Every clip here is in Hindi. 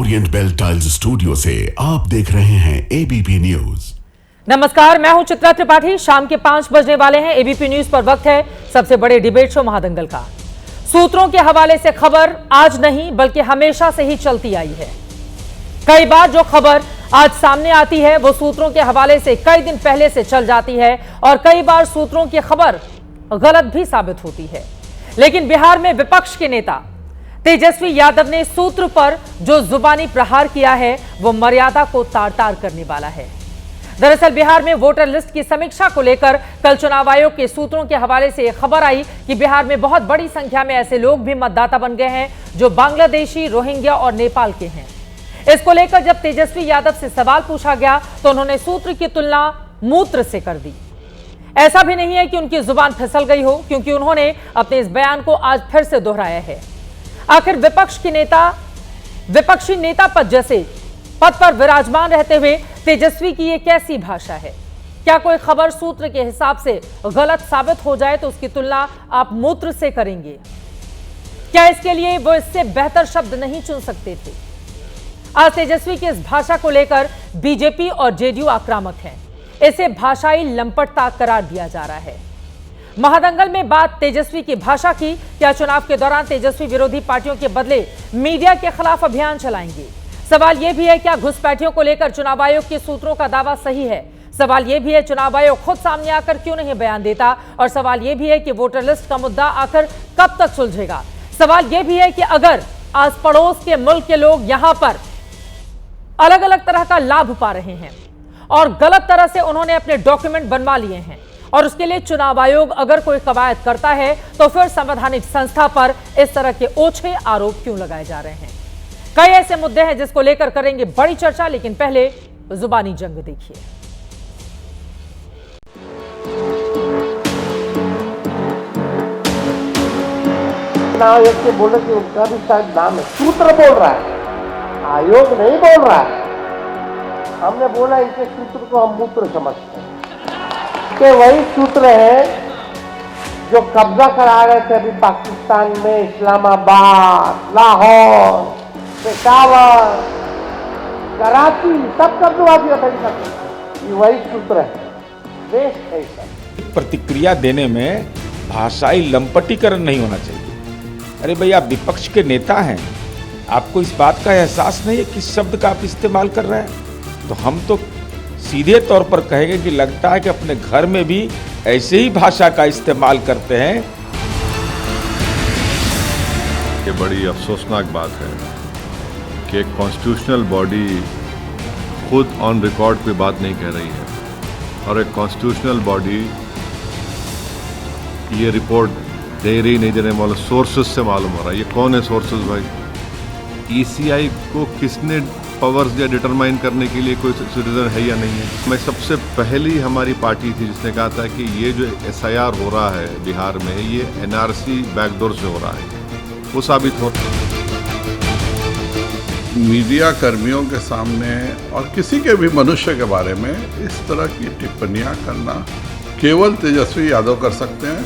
ओरिएंट बेल टाइल्स स्टूडियो से आप देख रहे हैं एबीपी न्यूज। नमस्कार, मैं हूं चित्रा त्रिपाठी। शाम के 5 बजने वाले हैं। एबीपी न्यूज पर वक्त है सबसे बड़े डिबेट शो महादंगल का। सूत्रों के हवाले से खबर आज नहीं बल्कि हमेशा से ही चलती आई है। कई बार जो खबर आज सामने आती है वो सूत्रों के हवाले से कई दिन पहले से चल जाती है और कई बार सूत्रों की खबर गलत भी साबित होती है। लेकिन बिहार में विपक्ष के नेता तेजस्वी यादव ने सूत्र पर जो जुबानी प्रहार किया है वो मर्यादा को तार तार करने वाला है। दरअसल बिहार में वोटर लिस्ट की समीक्षा को लेकर कल चुनाव आयोग के सूत्रों के हवाले से खबर आई कि बिहार में बहुत बड़ी संख्या में ऐसे लोग भी मतदाता बन गए हैं जो बांग्लादेशी, रोहिंग्या और नेपाल के हैं। इसको लेकर जब तेजस्वी यादव से सवाल पूछा गया तो उन्होंने सूत्र की तुलना मूत्र से कर दी। ऐसा भी नहीं है कि उनकी जुबान फिसल गई हो, क्योंकि उन्होंने अपने इस बयान को आज फिर से दोहराया है। आखिर विपक्षी नेता पद पर विराजमान रहते हुए तेजस्वी की ये कैसी भाषा है? क्या कोई खबर सूत्र के हिसाब से गलत साबित हो जाए तो उसकी तुलना आप मूत्र से करेंगे? क्या इसके लिए वो इससे बेहतर शब्द नहीं चुन सकते थे? आज तेजस्वी की इस भाषा को लेकर बीजेपी और जेडीयू आक्रामक हैं। इसे भाषाई लंपटता करार दिया जा रहा है। महादंगल में बात तेजस्वी की भाषा की। क्या चुनाव के दौरान तेजस्वी विरोधी पार्टियों के बदले मीडिया के खिलाफ अभियान चलाएंगे? सवाल यह भी है क्या घुसपैठियों को लेकर चुनाव आयोग के सूत्रों का दावा सही है? सवाल यह भी है चुनाव आयोग खुद सामने आकर क्यों नहीं बयान देता? और सवाल यह भी है कि वोटर लिस्ट का मुद्दा आखिर कब तक सुलझेगा? सवाल यह भी है कि अगर आज पड़ोस के मुल्क के लोग यहां पर अलग अलग तरह का लाभ पा रहे हैं और गलत तरह से उन्होंने अपने डॉक्यूमेंट बनवा लिए हैं और उसके लिए चुनाव आयोग अगर कोई कवायद करता है तो फिर संवैधानिक संस्था पर इस तरह के ओछे आरोप क्यों लगाए जा रहे हैं? कई ऐसे मुद्दे हैं जिसको लेकर करेंगे बड़ी चर्चा, लेकिन पहले जुबानी जंग देखिए। आयोग के बोले कि उनका भी शायद नाम है, सूत्र बोल रहा है, आयोग नहीं बोल रहा है। हमने बोला इनके सूत्र को हम मूत्र समझते हैं कि वही सूत्र है जो कब्जा करा रहे थे अभी पाकिस्तान में, इस्लामाबाद, लाहौर, पेशावर, कराची, सब कब्जा दिया था इनका। ये वही सूत्र है, देश है सब। प्रतिक्रिया देने में भाषाई लंपटीकरण नहीं होना चाहिए। अरे भाई, आप विपक्ष के नेता हैं, आपको इस बात का एहसास नहीं है किस शब्द का आप इस्तेमाल कर रहे हैं? तो हम तो सीधे तौर पर कहेंगे कि लगता है कि अपने घर में भी ऐसे ही भाषा का इस्तेमाल करते हैं। ये बड़ी अफसोसनाक बात है कि एक कॉन्स्टिट्यूशनल बॉडी खुद ऑन रिकॉर्ड पे बात नहीं कह रही है और एक कॉन्स्टिट्यूशनल बॉडी ये रिपोर्ट दे रही नहीं देने वाले सोर्सेज से मालूम हो रहा है। ये कौन है सोर्सेज भाई? ईसीआई को किसने पावर्स या डिटरमाइन करने के लिए कोई सिटीजन है या नहीं है? मैं सबसे पहली हमारी पार्टी थी जिसने कहा था कि ये जो एसआईआर हो रहा है बिहार में, ये एनआरसी बैकडोर से हो रहा है। वो साबित हो मीडिया कर्मियों के सामने और किसी के भी मनुष्य के बारे में इस तरह की टिप्पणियां करना केवल तेजस्वी यादव कर सकते हैं।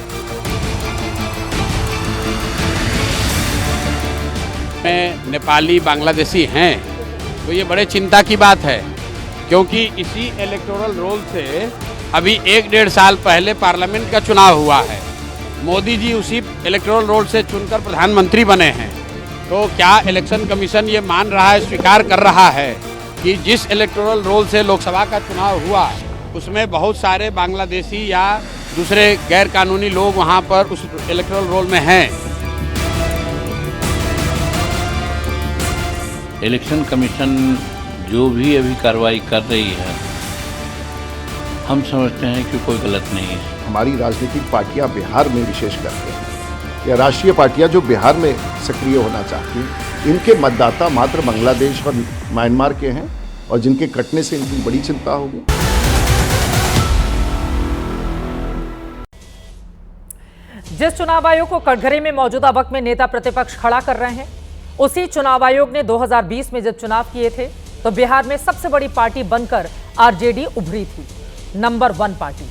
में नेपाली, बांग्लादेशी हैं तो ये बड़े चिंता की बात है, क्योंकि इसी इलेक्टोरल रोल से अभी 1-1.5 साल पहले पार्लियामेंट का चुनाव हुआ है। मोदी जी उसी इलेक्टोरल रोल से चुनकर प्रधानमंत्री बने हैं। तो क्या इलेक्शन कमीशन ये मान रहा है, स्वीकार कर रहा है कि जिस इलेक्टोरल रोल से लोकसभा का चुनाव हुआ उसमें बहुत सारे बांग्लादेशी या दूसरे गैर कानूनी लोग वहाँ पर उस इलेक्टोरल रोल में हैं? इलेक्शन कमीशन जो भी अभी कार्रवाई कर रही है, हम समझते हैं कि कोई गलत नहीं है। हमारी राजनीतिक पार्टियां बिहार में विशेष करके हैं या राष्ट्रीय पार्टियां जो बिहार में सक्रिय होना चाहती हैं, इनके मतदाता मात्र बांग्लादेश और म्यांमार के हैं और जिनके कटने से इनकी बड़ी चिंता होगी। जिस चुनाव आयोग को कटघरे में मौजूदा वक्त में नेता प्रतिपक्ष खड़ा कर रहे हैं, उसी चुनाव आयोग ने 2020 में जब चुनाव किए थे तो बिहार में सबसे बड़ी पार्टी बनकर आरजेडी उभरी थी, नंबर 1 पार्टी।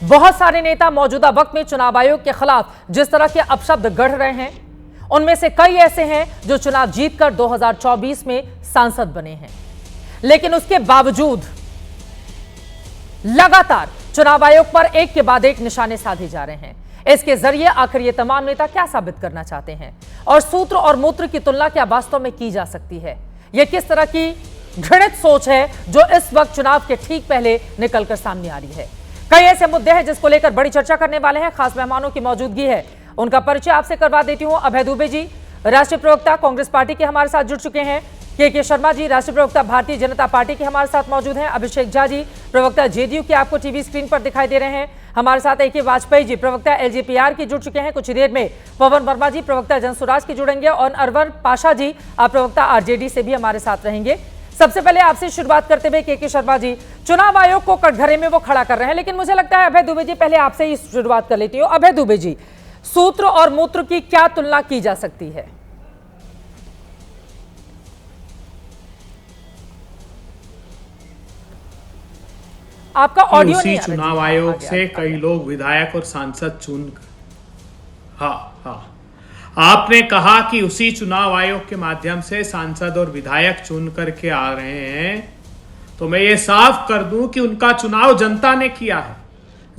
बहुत सारे नेता मौजूदा वक्त में चुनाव आयोग के खिलाफ जिस तरह के अपशब्द गढ़ रहे हैं उनमें से कई ऐसे हैं जो चुनाव जीतकर 2024 में सांसद बने हैं, लेकिन उसके बावजूद लगातार चुनाव आयोग पर एक के बाद एक निशाने साधे जा रहे हैं। इसके जरिए आखिर ये तमाम नेता क्या साबित करना चाहते हैं, और सूत्र और मूत्र की तुलना क्या वास्तव में की जा सकती है? यह किस तरह की घृणित सोच है जो इस वक्त चुनाव के ठीक पहले निकलकर सामने आ रही है? कई ऐसे मुद्दे हैं जिसको लेकर बड़ी चर्चा करने वाले हैं। खास मेहमानों की मौजूदगी है, उनका परिचय आपसे करवा देती हूं। अभय दुबे जी, राष्ट्रीय प्रवक्ता कांग्रेस पार्टी के हमारे साथ जुड़ चुके हैं। के शर्मा जी, राष्ट्रीय प्रवक्ता भारतीय जनता पार्टी के हमारे साथ मौजूद हैं। अभिषेक झा जी, प्रवक्ता जेडीयू के आपको टीवी स्क्रीन पर दिखाई दे रहे हैं। हमारे साथ AK वाजपेयी जी, प्रवक्ता LJPR के जुड़ चुके हैं। कुछ देर में पवन वर्मा जी, प्रवक्ता जनसुराज के जुड़ेंगे, और अनवर पाशा जी, आप प्रवक्ता RJD से भी हमारे साथ रहेंगे। सबसे पहले आपसे शुरुआत करते हुए के शर्मा जी, चुनाव आयोग को कटघरे में वो खड़ा कर रहे हैं, लेकिन मुझे लगता है अभय दुबे जी, पहले आपसे ही शुरुआत कर लेती हूँ। अभय दुबे जी, सूत्र और मूत्र की क्या तुलना की जा सकती है? आपका ऑडियो नहीं आ रहा। चुनाव आयोग से कई लोग विधायक और सांसद चुन, आपने कहा कि उसी चुनाव आयोग के माध्यम से सांसद और विधायक चुन करके आ रहे हैं, तो मैं ये साफ कर दूं कि उनका चुनाव जनता ने किया है।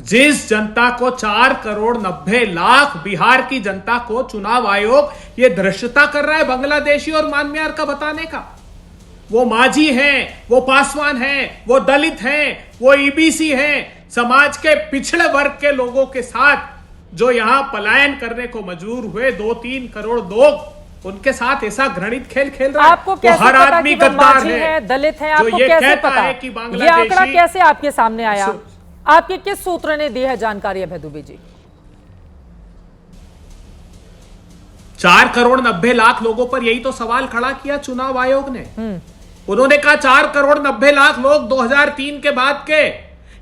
जिस जनता को 4,90,00,000 बिहार की जनता को चुनाव आयोग ये धृष्टता कर रहा है बांग्लादेशी और म्यांमार का बताने का, वो मांझी हैं, वो पासवान हैं, वो दलित हैं, वो EBC हैं, समाज के पिछड़े वर्ग के लोगों के साथ जो यहां पलायन करने को मजबूर हुए 2-3 करोड़ लोग, उनके साथ ऐसा घृणित खेल खेल रहा है। आपको कैसे हर पता आदमी गद्दार है, दलित है, आपको कैसे पता है कि ये आंकड़ा कैसे आपके सामने आया? आपके किस सूत्र ने दी है जानकारी अभय दुबे जी? 4,90,00,000 लोगों पर यही तो सवाल खड़ा किया चुनाव आयोग ने। उन्होंने कहा 4,90,00,000 लोग 2003 के बाद के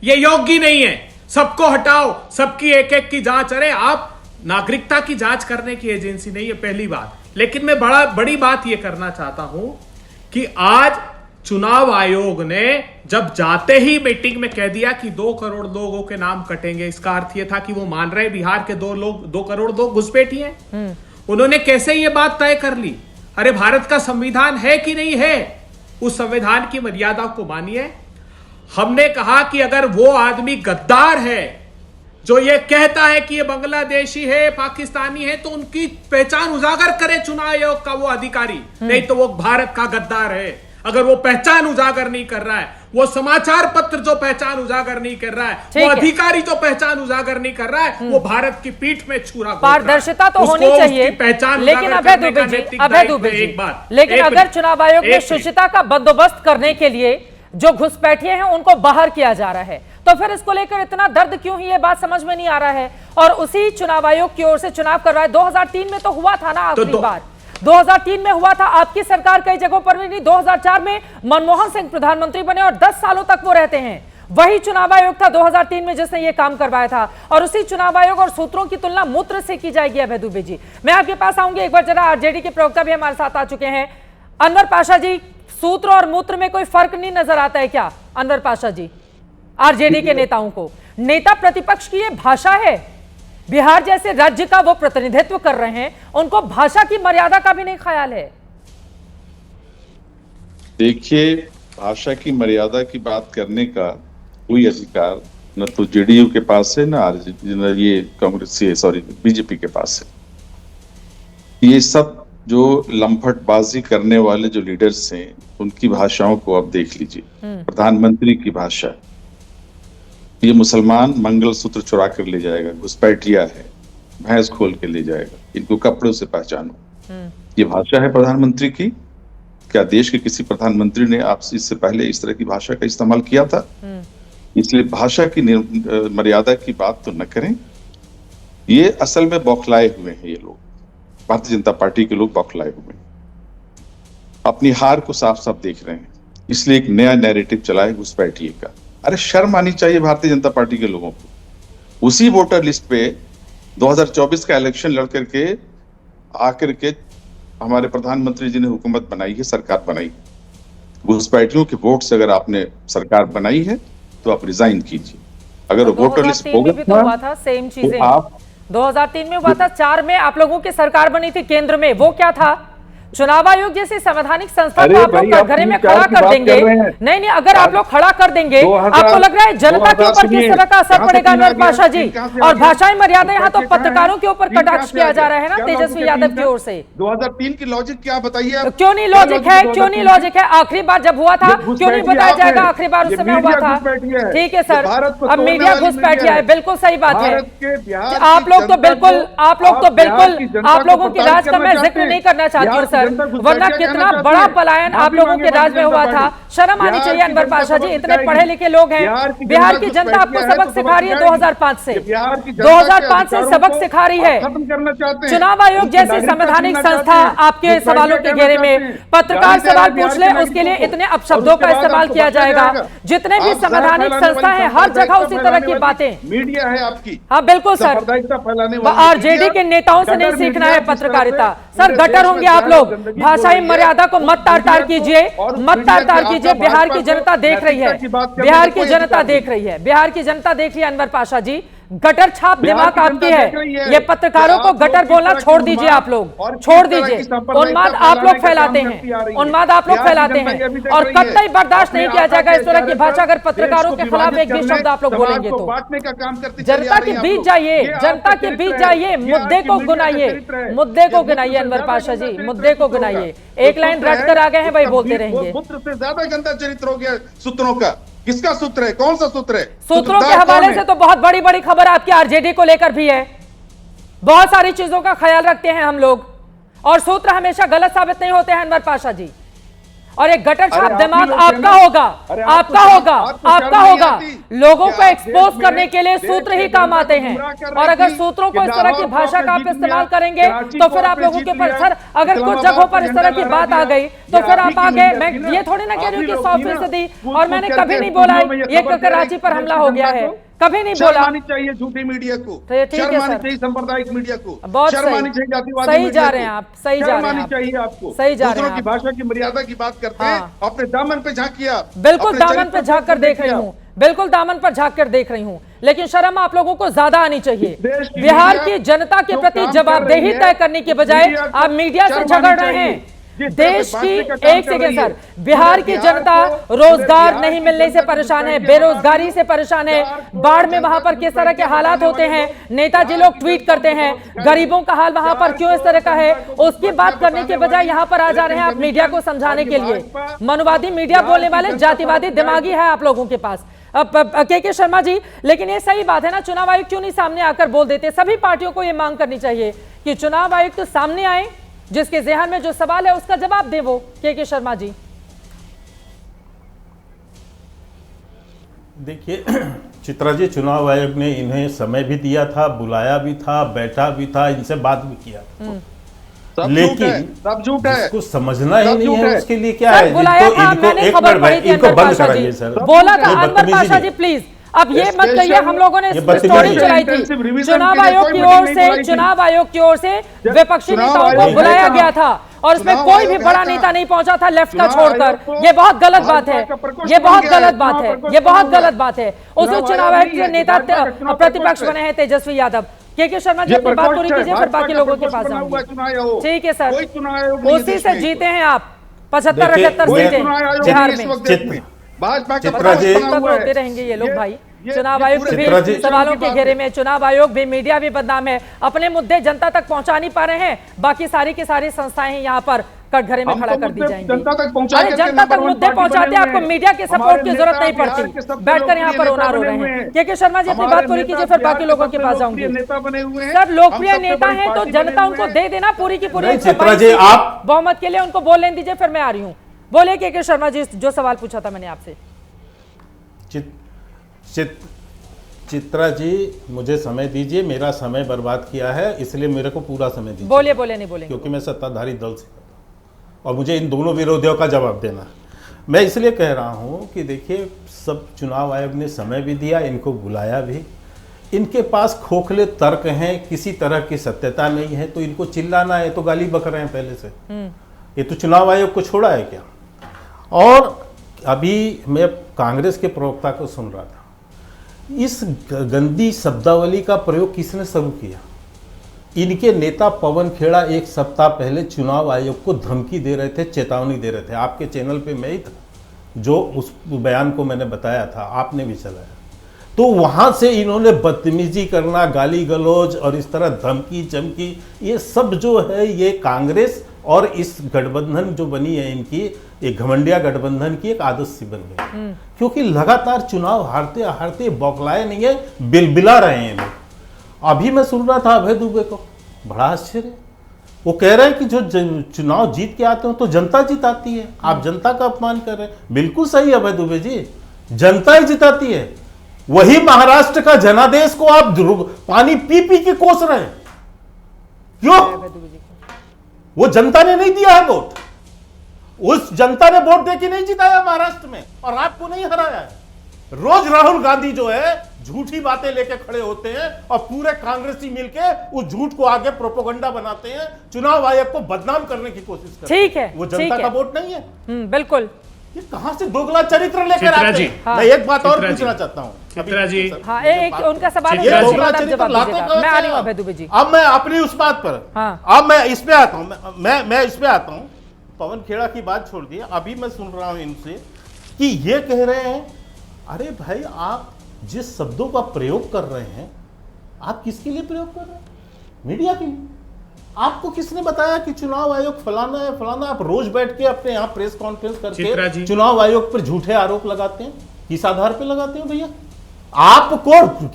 ये योग्य नहीं है, सबको हटाओ, सबकी एक-एक की जांच। अरे आप नागरिकता की जांच करने की एजेंसी नहीं है, पहली बात। लेकिन मैं बड़ी बात ये करना चाहता हूं कि आज चुनाव आयोग ने जब जाते ही मीटिंग में कह दिया कि 2 करोड़ लोगों के नाम कटेंगे, इसका अर्थ यह था कि वो मान रहे बिहार के 2 करोड़ लोग घुसपैठी हैं। उन्होंने कैसे ये बात तय कर ली? अरे भारत का संविधान है कि नहीं है, उस संविधान की मर्यादा को मानिए। हमने कहा कि अगर वो आदमी गद्दार है जो ये कहता है कि ये बांग्लादेशी है, पाकिस्तानी है, तो उनकी पहचान उजागर करे चुनाव आयोग का वो अधिकारी, नहीं तो वो भारत का गद्दार है। अगर वो पहचान उजागर नहीं कर रहा है, वो समाचार पत्र जो पहचान उजागर नहीं कर रहा है, वो अधिकारी जो पहचान उजागर नहीं कर रहा है, वो भारत की पीठ में छुरा। पारदर्शिता तो होनी चाहिए, लेकिन अभय दुबे जी, लेकिन अगर चुनाव आयोग ने शुचिता का बंदोबस्त करने के लिए जो घुसपैठिए हैं उनको बाहर किया जा रहा है, तो फिर इसको लेकर इतना दर्द क्यों ही? ये बात समझ में नहीं आ रहा है। और उसी चुनाव आयोग की ओर से चुनाव करवाए 2003 में तो हुआ था ना, आखिरी बार 2003 में हुआ था। आपकी सरकार कई जगहों पर भी नहीं। 2004 में मनमोहन सिंह प्रधानमंत्री बने और 10 सालों तक वो रहते हैं। वही चुनाव आयोग था 2003 में जिसने ये काम करवाया था, और उसी चुनाव आयोग और सूत्रों की तुलना मूत्र से की जाएगी। अभय दुबे जी, मैं आपके पास आऊंगी एक बार। जरा RJD के प्रवक्ता भी हमारे साथ आ चुके हैं। अनवर पाशा जी, सूत्र और मूत्र में कोई फर्क नहीं नजर आता है क्या? अनवर पाशा जी, RJD के नेताओं को, नेता प्रतिपक्ष की ये भाषा है, बिहार जैसे राज्य का वो प्रतिनिधित्व कर रहे हैं, उनको भाषा की मर्यादा का भी नहीं ख्याल है। देखिए, भाषा की मर्यादा की बात करने का कोई अधिकार न तो JDU के पास है, न ये कांग्रेस BJP के पास है। ये सब जो लंपटबाजी करने वाले जो लीडर्स हैं, उनकी भाषाओं को आप देख लीजिए। प्रधानमंत्री की भाषा, ये मुसलमान मंगलसूत्र चुरा कर ले जाएगा, घुसपैठिया है, भैंस खोल के ले जाएगा, इनको कपड़ों से पहचानो, ये भाषा है प्रधानमंत्री की? क्या देश के किसी प्रधानमंत्री ने आपसे इससे पहले इस तरह की भाषा का इस्तेमाल किया था? इसलिए भाषा की मर्यादा की बात तो न करें। ये असल में बौखलाए हुए हैं, ये लोग, भारतीय जनता पार्टी के लोग बौखलाए हुए हैं, अपनी हार को साफ साफ देख रहे हैं, इसलिए एक नया नैरेटिव चलाए घुसपैठिए का। अरे शर्म आनी चाहिए भारतीय जनता पार्टी के लोगों को। उसी वोटर लिस्ट पे 2024 का इलेक्शन लड़ करके आकर के हमारे प्रधानमंत्री जी ने हुकूमत बनाई है, सरकार बनाई। घुसपैठियों के वोट से अगर आपने सरकार बनाई है तो आप रिजाइन कीजिए। अगर वोटर लिस्ट भी तो हुआ था, सेम चीजें। 2003 में हुआ था, 4 में आप लोगों की सरकार बनी थी केंद्र में, वो क्या था? चुनाव आयोग जैसी संवैधानिक संस्था को आप लोग घरे में खड़ा कर देंगे? नहीं नहीं, अगर आप लोग खड़ा कर देंगे, आपको लग रहा है जनता के ऊपर किस तरह का असर पड़ेगा अनवर पाशा जी? और भाषाई मर्यादा यहाँ तो पत्रकारों के ऊपर कटाक्ष किया जा रहा है ना तेजस्वी यादव की ओर से। 2003 की लॉजिक क्या बताइए? क्यों नहीं लॉजिक है? क्यों नहीं लॉजिक है? आखिरी बार जब हुआ था क्यों नहीं बताया जाएगा? आखिरी बार उस समय हुआ था। ठीक है सर, अब मीडिया घुसपैठिया है, बिल्कुल सही बात है। आप लोग तो बिल्कुल आप लोगों के राज का मैं जिक्र नहीं करना चाहती हूँ सर, वरना कितना बड़ा पलायन आप लोगों के राज में हुआ था। शर्म आनी चाहिए अनवर पाशा जी, इतने पढ़े लिखे लोग हैं। बिहार की जनता आपको सबक सिखा रही है 2005 से, 2005 से सबक सिखा रही है। चुनाव आयोग जैसी संवैधानिक संस्था आपके सवालों के घेरे में, पत्रकार सवाल पूछ ले उसके लिए इतने अपशब्दों का इस्तेमाल किया जाएगा। जितने भी संवैधानिक संस्था है हर जगह उसी तरह की बातें। मीडिया है आपकी, हाँ बिल्कुल सर, आरजेडी के नेताओं से नहीं सीखना है पत्रकारिता। सर गटर होंगे आप लोग, भाषाई मर्यादा को मत तार-तार कीजिए, मत तार-तार कीजिए। बिहार की जनता देख रही है, बिहार की जनता देख रही है, बिहार की जनता देख रही है अनवर पाशा जी। गटर छाप दिमाग आपकी है, ये पत्रकारों को गटर बोलना छोड़ दीजिए, आप लोग छोड़ दीजिए। उन्माद आप लोग फैलाते हैं, उन्माद आप लोग फैलाते हैं और कतई बर्दाश्त नहीं किया जाएगा इस तरह की भाषा। अगर पत्रकारों के खिलाफ एक भी शब्द आप लोग बोलेंगे तो जनता के बीच जाइए, जनता के बीच जाइए, मुद्दे को गिनाइए, मुद्दे को गिनाइए अनवर पाशा जी, मुद्दे को गिनाइए। एक लाइन रट कर आ गए हैं, वही बोलते रहेंगे। सूत्र से ज्यादा गंदा चरित्र हो गया सूत्रों का। किसका सूत्र है? कौन सा सूत्र है? सूत्रों के हवाले से तो बहुत बड़ी बड़ी खबर आपकी आरजेडी को लेकर भी है। बहुत सारी चीजों का ख्याल रखते हैं हम लोग और सूत्र हमेशा गलत साबित नहीं होते हैं अनवर पाशा जी। और एक गटर छाप दिमाग आपका होगा, आपका होगा, आपका होगा। लोगों को एक्सपोज करने के लिए सूत्र ही काम आते हैं और अगर सूत्रों को इस तरह की भाषा का आप इस्तेमाल करेंगे तो फिर आप लोगों के ऊपर सर अगर कुछ जगहों पर इस तरह की बात आ गई तो फिर आप आगे। मैं ये थोड़ी ना कह रही हूँ कि 100% और मैंने कभी नहीं बोला ये कराची पर हमला हो गया है, कभी नहीं बोला। शर्म आनी चाहिए झूठी मीडिया को, शर्म आनी चाहिए सांप्रदायिक मीडिया को, बहुत शर्म आनी चाहिए जातिवादी सही जा रहे हैं आप, सही जा रहे हैं आप, चाहिए आपको। सही जा रहे हैं की भाषा की मर्यादा की बात करते हैं, अपने दामन पे झांकिए। बिल्कुल दामन पे झांक कर देख रही हूँ, बिल्कुल दामन पर झांक कर देख रही हूँ, लेकिन शर्म आप लोगों को ज्यादा आनी चाहिए। बिहार की जनता के प्रति जवाबदेही तय करने के बजाय आप मीडिया से झगड़ रहे हैं। देश की एक सेकेंड सर, बिहार की जनता रोजगार नहीं मिलने से परेशान है, बेरोजगारी से परेशान है। बाढ़ में वहां पर किस तरह के हालात होते हैं, नेताजी लोग ट्वीट करते हैं, गरीबों का हाल वहां पर क्यों इस तरह का है, उसकी बात करने के बजाय यहां पर आ जा रहे हैं आप मीडिया को समझाने के लिए। मनुवादी मीडिया बोलने वाले जातिवादी दिमागी है आप लोगों के पास। के शर्मा जी, लेकिन ये सही बात है ना, चुनाव आयोग क्यों नहीं सामने आकर बोल देते? सभी पार्टियों को ये मांग करनी चाहिए कि चुनाव आयोग तो सामने आए, जिसके ज़हन में जो सवाल है उसका जवाब दे वो। के शर्मा जी देखिए, चित्रा जी, चुनाव आयोग ने इन्हें समय भी दिया था, बुलाया भी था, बैठा भी था, इनसे बात भी किया, लेकिन सब झूठ है, इसको समझना ही नहीं है। उसके लिए क्या है, बुलाया था, मैंने खबर पढ़ी थी, इनको बंद कराइए सर, बोला था अनवर पाशा जी प्लीज। अब ये मत कहिए, हम लोगों ने स्टोरी चलाई थी चुनाव आयोग की ओर से, चुनाव आयोग की ओर से विपक्षी नेताओं को बुलाया गया था और उसमें कोई भी बड़ा नेता नहीं पहुंचा था लेफ्ट का छोड़कर। ये बहुत गलत बात है, ये बहुत गलत बात है, ये बहुत गलत बात है। उसी चुनाव आयोग के नेता प्रतिपक्ष बने हैं तेजस्वी यादव। के शर्मा जी अपनी बात पूरी कीजिए, फिर बाकी लोगों के पास जाऊंगी। ठीक है सर, उसी से जीते हैं आप 75-78 सीटें बिहार में। चित्रा जी होते रहेंगे ये लोग भाई। चुनाव आयोग भी सवालों के घेरे में, चुनाव आयोग भी, मीडिया भी बदनाम है, अपने मुद्दे जनता तक पहुंचा नहीं पा रहे हैं। बाकी सारी की सारी संस्थाएं यहाँ पर कटघरे में खड़ा कर दी जाएंगी। अरे जनता तक मुद्दे पहुंचाते आपको मीडिया के सपोर्ट की जरूरत नहीं पड़ती, बैठकर यहाँ पर रोना रो रहे हैं। के शर्मा जी अपनी बात पूरी कीजिए, फिर बाकी लोगों के पास जाऊंगी। सर लोकप्रिय नेता है तो जनता उनको दे देना पूरी की पूरी आप बहुमत के लिए, उनको बोल लेने दीजिए, फिर मैं आ रही हूँ। बोले के शर्मा जी, जो सवाल पूछा था मैंने आपसे। चित्रा जी, मुझे समय दीजिए, मेरा समय बर्बाद किया है, इसलिए मेरे को पूरा समय दीजिए। बोले नहीं बोले, क्योंकि मैं सत्ताधारी दल से और मुझे इन दोनों विरोधियों का जवाब देना। मैं इसलिए कह रहा हूं कि देखिए, सब चुनाव आयोग ने समय भी दिया, इनको बुलाया भी, इनके पास खोखले तर्क हैं, किसी तरह की सत्यता नहीं है, तो इनको चिल्लाना है तो गाली बक रहे हैं पहले से। ये तो चुनाव आयोग को छोड़ा है क्या? और अभी मैं कांग्रेस के प्रवक्ता को सुन रहा था, इस गंदी शब्दावली का प्रयोग किसने शुरू किया? इनके नेता पवन खेड़ा एक सप्ताह पहले चुनाव आयोग को धमकी दे रहे थे, चेतावनी दे रहे थे। आपके चैनल पे मैं ही था जो उस बयान को मैंने बताया था, आपने भी चलाया। तो वहां से इन्होंने बदतमीजी करना, गाली गलौज और इस तरह धमकी चमकी, ये सब जो है ये कांग्रेस और इस गठबंधन जो बनी है इनकी, एक घमंडिया गठबंधन की एक आदत सी बन गई। क्योंकि लगातार चुनाव हारते हारते बौखलाए नहीं है, बिलबिला रहे हैं लोग। अभी मैं सुन रहा था अभय दुबे को, बड़ा आश्चर्य, वो कह रहे हैं कि जो चुनाव जीत के आते हो तो जनता जिताती है, आप जनता का अपमान कर रहे हैं। बिल्कुल सही अभय दुबे जी, जनता ही जिताती है। वही महाराष्ट्र का जनादेश को आप पानी पी पी के कोस रहे हैं, क्यों? वो जनता ने नहीं दिया है वोट, उस जनता ने वोट देके नहीं जिताया महाराष्ट्र में, और आपको नहीं हराया है। रोज राहुल गांधी जो है झूठी बातें लेके खड़े होते हैं और पूरे कांग्रेसी मिलके उस झूठ को आगे प्रोपेगेंडा बनाते हैं, चुनाव आयोग को बदनाम करने की कोशिश करते हैं। ठीक है, वो जनता का वोट नहीं है। बिल्कुल। ये कहां से दोगला चरित्र लेकर आते हैं? मैं एक बात और पूछना चाहता हूं चित्रा जी। हाँ, एक उनका सवाल है, दोगला चरित्र लाते कहां? मैं आ रही हूं अभय दुबे जी। अब मैं अपनी उस बात पर, अब मैं इस पे आता हूं, मैं इस पे आता हूं। पवन खेड़ा की बात छोड़ दिए, अभी मैं सुन रहा हूं इनसे कि ये कह रहे हैं, अरे भाई आप जिस शब्दों का प्रयोग कर रहे हैं, आप किसके लिए प्रयोग कर रहे हैं? मीडिया के लिए। आपको किसने बताया कि चुनाव आयोग फलाना है फलाना? आप रोज बैठ के अपने यहाँ प्रेस कॉन्फ्रेंस करके चुनाव आयोग पर झूठे आरोप लगाते हैं। किस आधार पे लगाते हो भैया? आपको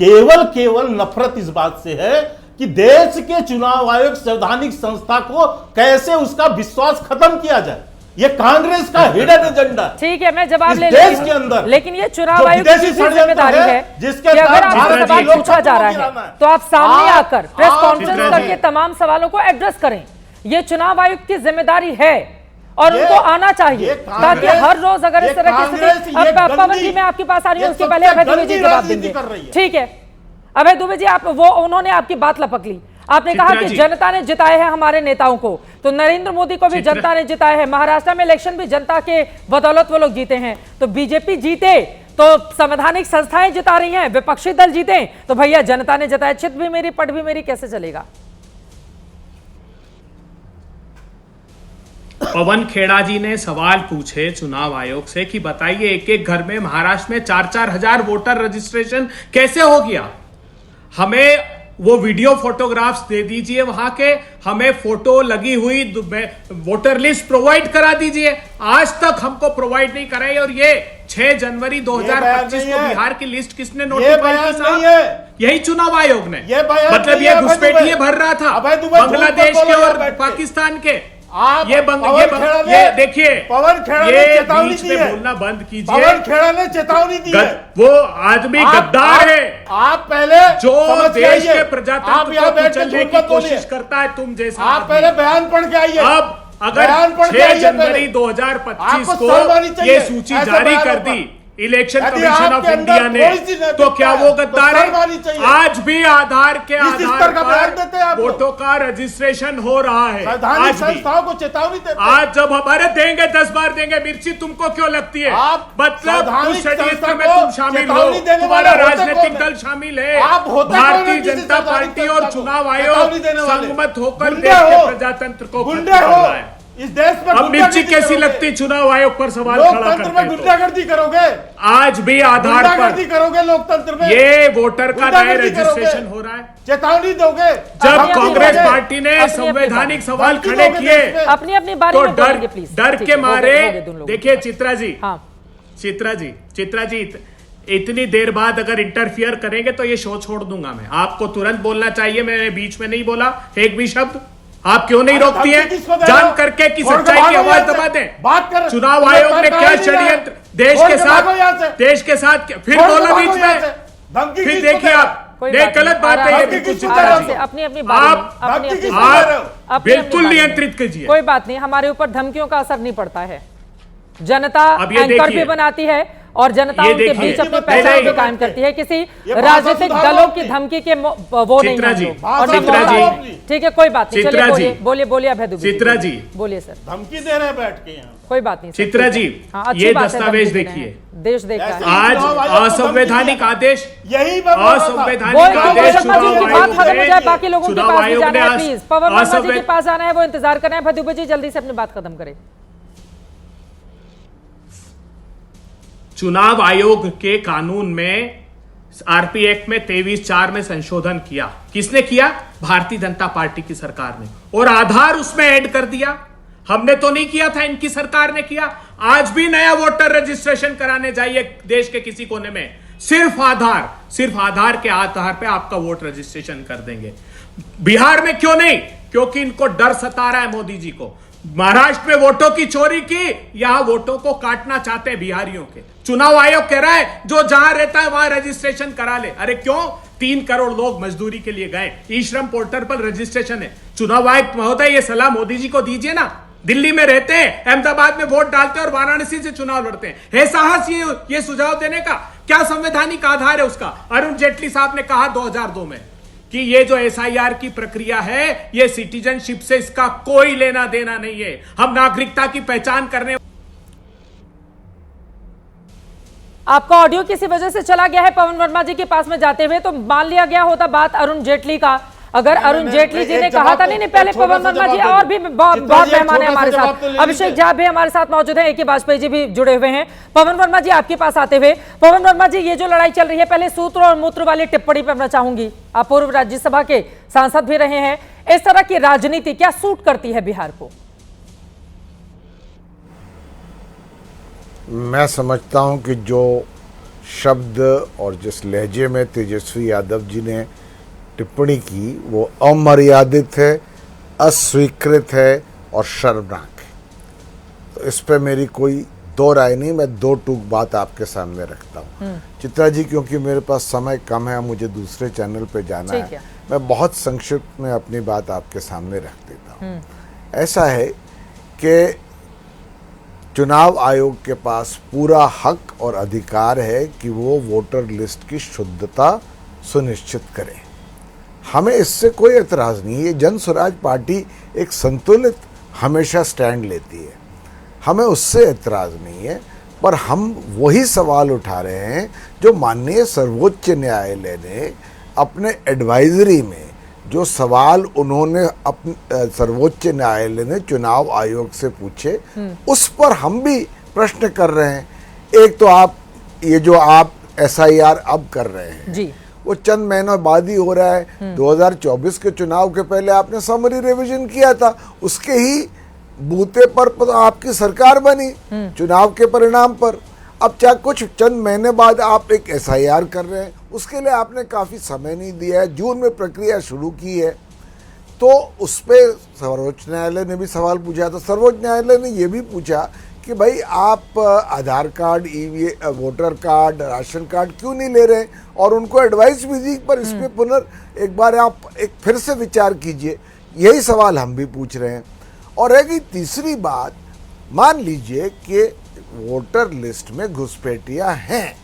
केवल नफरत इस बात से है कि देश के चुनाव आयोग संवैधानिक संस्था को कैसे उसका विश्वास खत्म किया जाए। ये कांग्रेस का हिडन एजेंडा। ठीक है, मैं जवाब ले देश के अंदर, लेकिन ये चुनाव आयोग की जिम्मेदारी है जिसके अगर आपसे सवाल पूछा जा रहा है तो आप सामने आकर प्रेस कॉन्फ्रेंस करके तमाम सवालों को एड्रेस करें। ये चुनाव आयोग की जिम्मेदारी है और उनको आना चाहिए, ताकि हर रोज अगर इस तरह की स्थिति। अब पवन जी मैं आपके पास आ रही हूँ, उसके पहले अभय दुबे जी जवाब देंगे। ठीक है अभय दुबे जी, आप उन्होंने आपकी बात लपक ली। आपने कहा कि जनता ने जिताए हैं हमारे नेताओं को, तो नरेंद्र मोदी को भी जनता ने जिताया है। महाराष्ट्र में इलेक्शन भी जनता के बदौलत वो लोग जीते हैं। तो बीजेपी जीते तो संवैधानिक संस्थाएं जिता रही हैं, विपक्षी दल जीते तो भैया जनता ने जिताया। चित भी मेरी पट भी मेरी कैसे चलेगा? पवन खेड़ा जी ने सवाल पूछे चुनाव आयोग से कि बताइए एक एक घर में महाराष्ट्र में 4-4 हजार वोटर रजिस्ट्रेशन कैसे हो गया? हमें वो वीडियो फोटोग्राफ्स दे दीजिए वहां के, हमें फोटो लगी हुई वोटर लिस्ट प्रोवाइड करा दीजिए। आज तक हमको प्रोवाइड नहीं कराई, और ये 6 जनवरी 2025 को बिहार की लिस्ट किसने नोटिफाई की? यही चुनाव आयोग ने। मतलब ये घुसपैठिए भर रहा था बांग्लादेश के और पाकिस्तान के। ये देखिए, पवन खेड़ा ने चेतावनी दी है, बोलना बंद कीजिए। पवन खेड़ा ने चेतावनी दी है। वो आदमी गद्दार है। आप पहले जो देश के प्रजातंत्र को कुचलने की कोशिश करता है, तुम जैसा। आप पहले बयान पढ़ के आइए। अब अगर 6 जनवरी 2025 को ये सूची जारी कर दी इलेक्शन कमीशन ऑफ इंडिया ने, तो क्या वो गद्दार है? आज भी आधार के आधार पर वोटों का रजिस्ट्रेशन हो रहा है। आज संस्थाओं को चेतावनी देते हैं। आज जब हमारे देंगे 10 बार देंगे, मिर्ची तुमको क्यों लगती है? मतलब उस षड्यंत्र में तुम शामिल हो, तुम्हारा राजनीतिक दल शामिल है, भारतीय जनता पार्टी और चुनाव आयोग संगमत होकर देश के प्रजातंत्र को खत्म कर रहा है। इस देश में अब मिर्ची कैसी लगती चुनाव आयोग पर सवाल खड़ा करते हैं? गुंडागर्दी करोगे? आज भी आधार पर करोगे लोकतंत्र में? ये वोटर का नया रजिस्ट्रेशन हो रहा है। चेतावनी दोगे? जब कांग्रेस पार्टी ने संवैधानिक सवाल खड़े किए अपनी अपनी बारी में बोलेंगे प्लीज। डर के मारे, देखिए चित्रा जी इतनी देर बाद अगर इंटरफियर करेंगे तो ये शो छोड़ दूंगा मैं। आपको तुरंत बोलना चाहिए, मैंने बीच में नहीं बोला एक भी शब्द। आप क्यों नहीं रोकती है? जान करके कि सच्चाई की आवाज दबा दें। चुनाव आयोग ने क्या षड्यंत्र देश के साथ फिर बोला बीच में, फिर देखिए आप गलत बात है ये बिल्कुल। आप बिल्कुल नियंत्रित कीजिए। कोई बात नहीं, हमारे ऊपर धमकियों का असर नहीं पड़ता है। जनता एंकर भी बनाती है और जनताओं के बीच अपनी पहचान भी कायम करती है। किसी राजनीतिक दलों की धमकी के वो नहीं है और ठीक है, कोई बात नहीं, चलिए बोलिए अभय दुबे चित्रा जी बोलिए सर। धमकी दे रहे हैं बैठ के यहाँ, कोई बात नहीं चित्रा जी। ये दस्तावेज देखिए, देश देख रहा है आज असंवैधानिक आदेश, यही असंवैधानिक आदेश बाकी लोगों के पास भी जाना है। प्लीज पवन वर्मा जी के पास जाना है, वो इंतजार कर रहे हैं। दुबे जी जल्दी से अपनी बात खत्म करें। चुनाव आयोग के कानून में आरपी एक्ट में 23(4) में संशोधन किया। किसने किया? भारतीय जनता पार्टी की सरकार ने, और आधार उसमें ऐड कर दिया। हमने तो नहीं किया था, इनकी सरकार ने किया। आज भी नया वोटर रजिस्ट्रेशन कराने जाइए देश के किसी कोने में, सिर्फ आधार के आधार पे आपका वोट रजिस्ट्रेशन कर देंगे। बिहार में क्यों नहीं? क्योंकि इनको डर सता रहा है मोदी जी को। महाराष्ट्र में वोटों की चोरी की, यहां वोटों को काटना चाहते हैं बिहारियों के। चुनाव आयोग कह रहा है जो जहां रहता है वहां रजिस्ट्रेशन करा ले। अरे क्यों? 3 करोड़ लोग मजदूरी के लिए गए, ई श्रम पोर्टल पर रजिस्ट्रेशन है। चुनाव आयोग महोदय, ये सलाह मोदी जी को दीजिए ना। दिल्ली में रहते हैं, अहमदाबाद में वोट डालते हैं और वाराणसी से चुनाव लड़ते हैं। है साहस ये सुझाव देने का? क्या संवैधानिक आधार है उसका? अरुण जेटली साहब ने कहा 2002 में कि ये जो एसआईआर की प्रक्रिया है, ये सिटीजनशिप से इसका कोई लेना देना नहीं है। हम नागरिकता की पहचान करने। आपका ऑडियो किसी वजह से चला गया है पवन वर्मा जी के पास में जाते हुए, तो मान लिया गया होता बात अरुण जेटली का। अगर अरुण जेटली जी ने कहा था नहीं पहले पवन वर्मा जी और भी बहुत मेहमान है हमारे साथ। अभिषेक झा भी हमारे साथ मौजूद हैं, AK वाजपेयी जी भी जुड़े हुए हैं। पवन वर्मा जी आपके पास आते हुए, पवन वर्मा जी ये जो लड़ाई चल रही है, पहले सूत्र और मूत्र वाली टिप्पणी पर मैं चाहूंगी। आप पूर्व राज्यसभा के सांसद भी रहे हैं, इस तरह की राजनीति क्या सूट करती है बिहार को? मैं समझता हूं कि जो शब्द और जिस लहजे में तेजस्वी यादव जी ने टिप्पणी की वो अमर्यादित है, अस्वीकृत है और शर्मनाक है। तो इस पे मेरी कोई दो राय नहीं। मैं 2 टूक बात आपके सामने रखता हूँ चित्रा जी, क्योंकि मेरे पास समय कम है, मुझे दूसरे चैनल पे जाना है। मैं बहुत संक्षिप्त में अपनी बात आपके सामने रख देता हूँ। ऐसा है कि चुनाव आयोग के पास पूरा हक और अधिकार है कि वो वोटर लिस्ट की शुद्धता सुनिश्चित करे। हमें इससे कोई एतराज़ नहीं है। जन स्वराज पार्टी एक संतुलित हमेशा स्टैंड लेती है, हमें उससे एतराज़ नहीं है। पर हम वही सवाल उठा रहे हैं जो माननीय सर्वोच्च न्यायालय ने अपने एडवाइजरी में जो सवाल उन्होंने सर्वोच्च न्यायालय ने चुनाव आयोग से पूछे, उस पर हम भी प्रश्न कर रहे हैं। एक तो आप ये जो आप SIR अब कर रहे हैं जी, वो चंद महीनों बाद ही हो रहा है। 2024 के चुनाव के पहले आपने समरी रिवीजन किया था, उसके ही बूते पर तो आपकी सरकार बनी चुनाव के परिणाम पर। अब चाहे कुछ चंद महीने बाद आप एक SIR कर रहे हैं, उसके लिए आपने काफ़ी समय नहीं दिया है। जून में प्रक्रिया शुरू की है, तो उस पर सर्वोच्च न्यायालय ने भी सवाल पूछा था। सर्वोच्च न्यायालय ने ये भी पूछा कि भाई आप Aadhaar card, voter card, ration card क्यों नहीं ले रहे, और उनको एडवाइस भी दी पर इस पर एक बार आप एक फिर से विचार कीजिए। यही सवाल हम भी पूछ रहे हैं। और है कि तीसरी बात, मान लीजिए कि वोटर लिस्ट में घुसपैठियां हैं,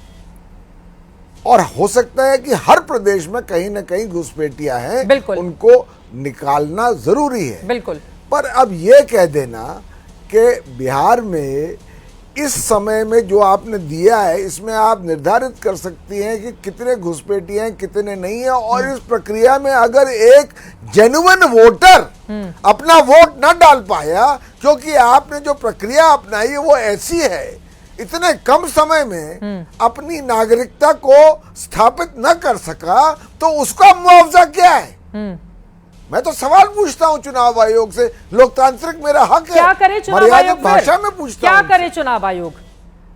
और हो सकता है कि हर प्रदेश में कहीं ना कहीं घुसपैठियां हैं, उनको निकालना जरूरी है। बिल्कुल। पर अब ये कह देना कि बिहार में इस समय में जो आपने दिया है, इसमें आप निर्धारित कर सकती हैं कि कितने घुसपैठिए हैं, कितने नहीं है, और इस प्रक्रिया में अगर एक जेन्युइन वोटर अपना वोट न डाल पाया, क्योंकि आपने जो प्रक्रिया अपनाई है वो ऐसी है, इतने कम समय में अपनी नागरिकता को स्थापित न कर सका, तो उसका मुआवजा क्या है? मैं तो सवाल पूछता हूं चुनाव आयोग से, लोकतांत्रिक मेरा हक है। क्या करे चुनाव आयोग? भाषा में पूछता हूं, क्या करे चुनाव आयोग?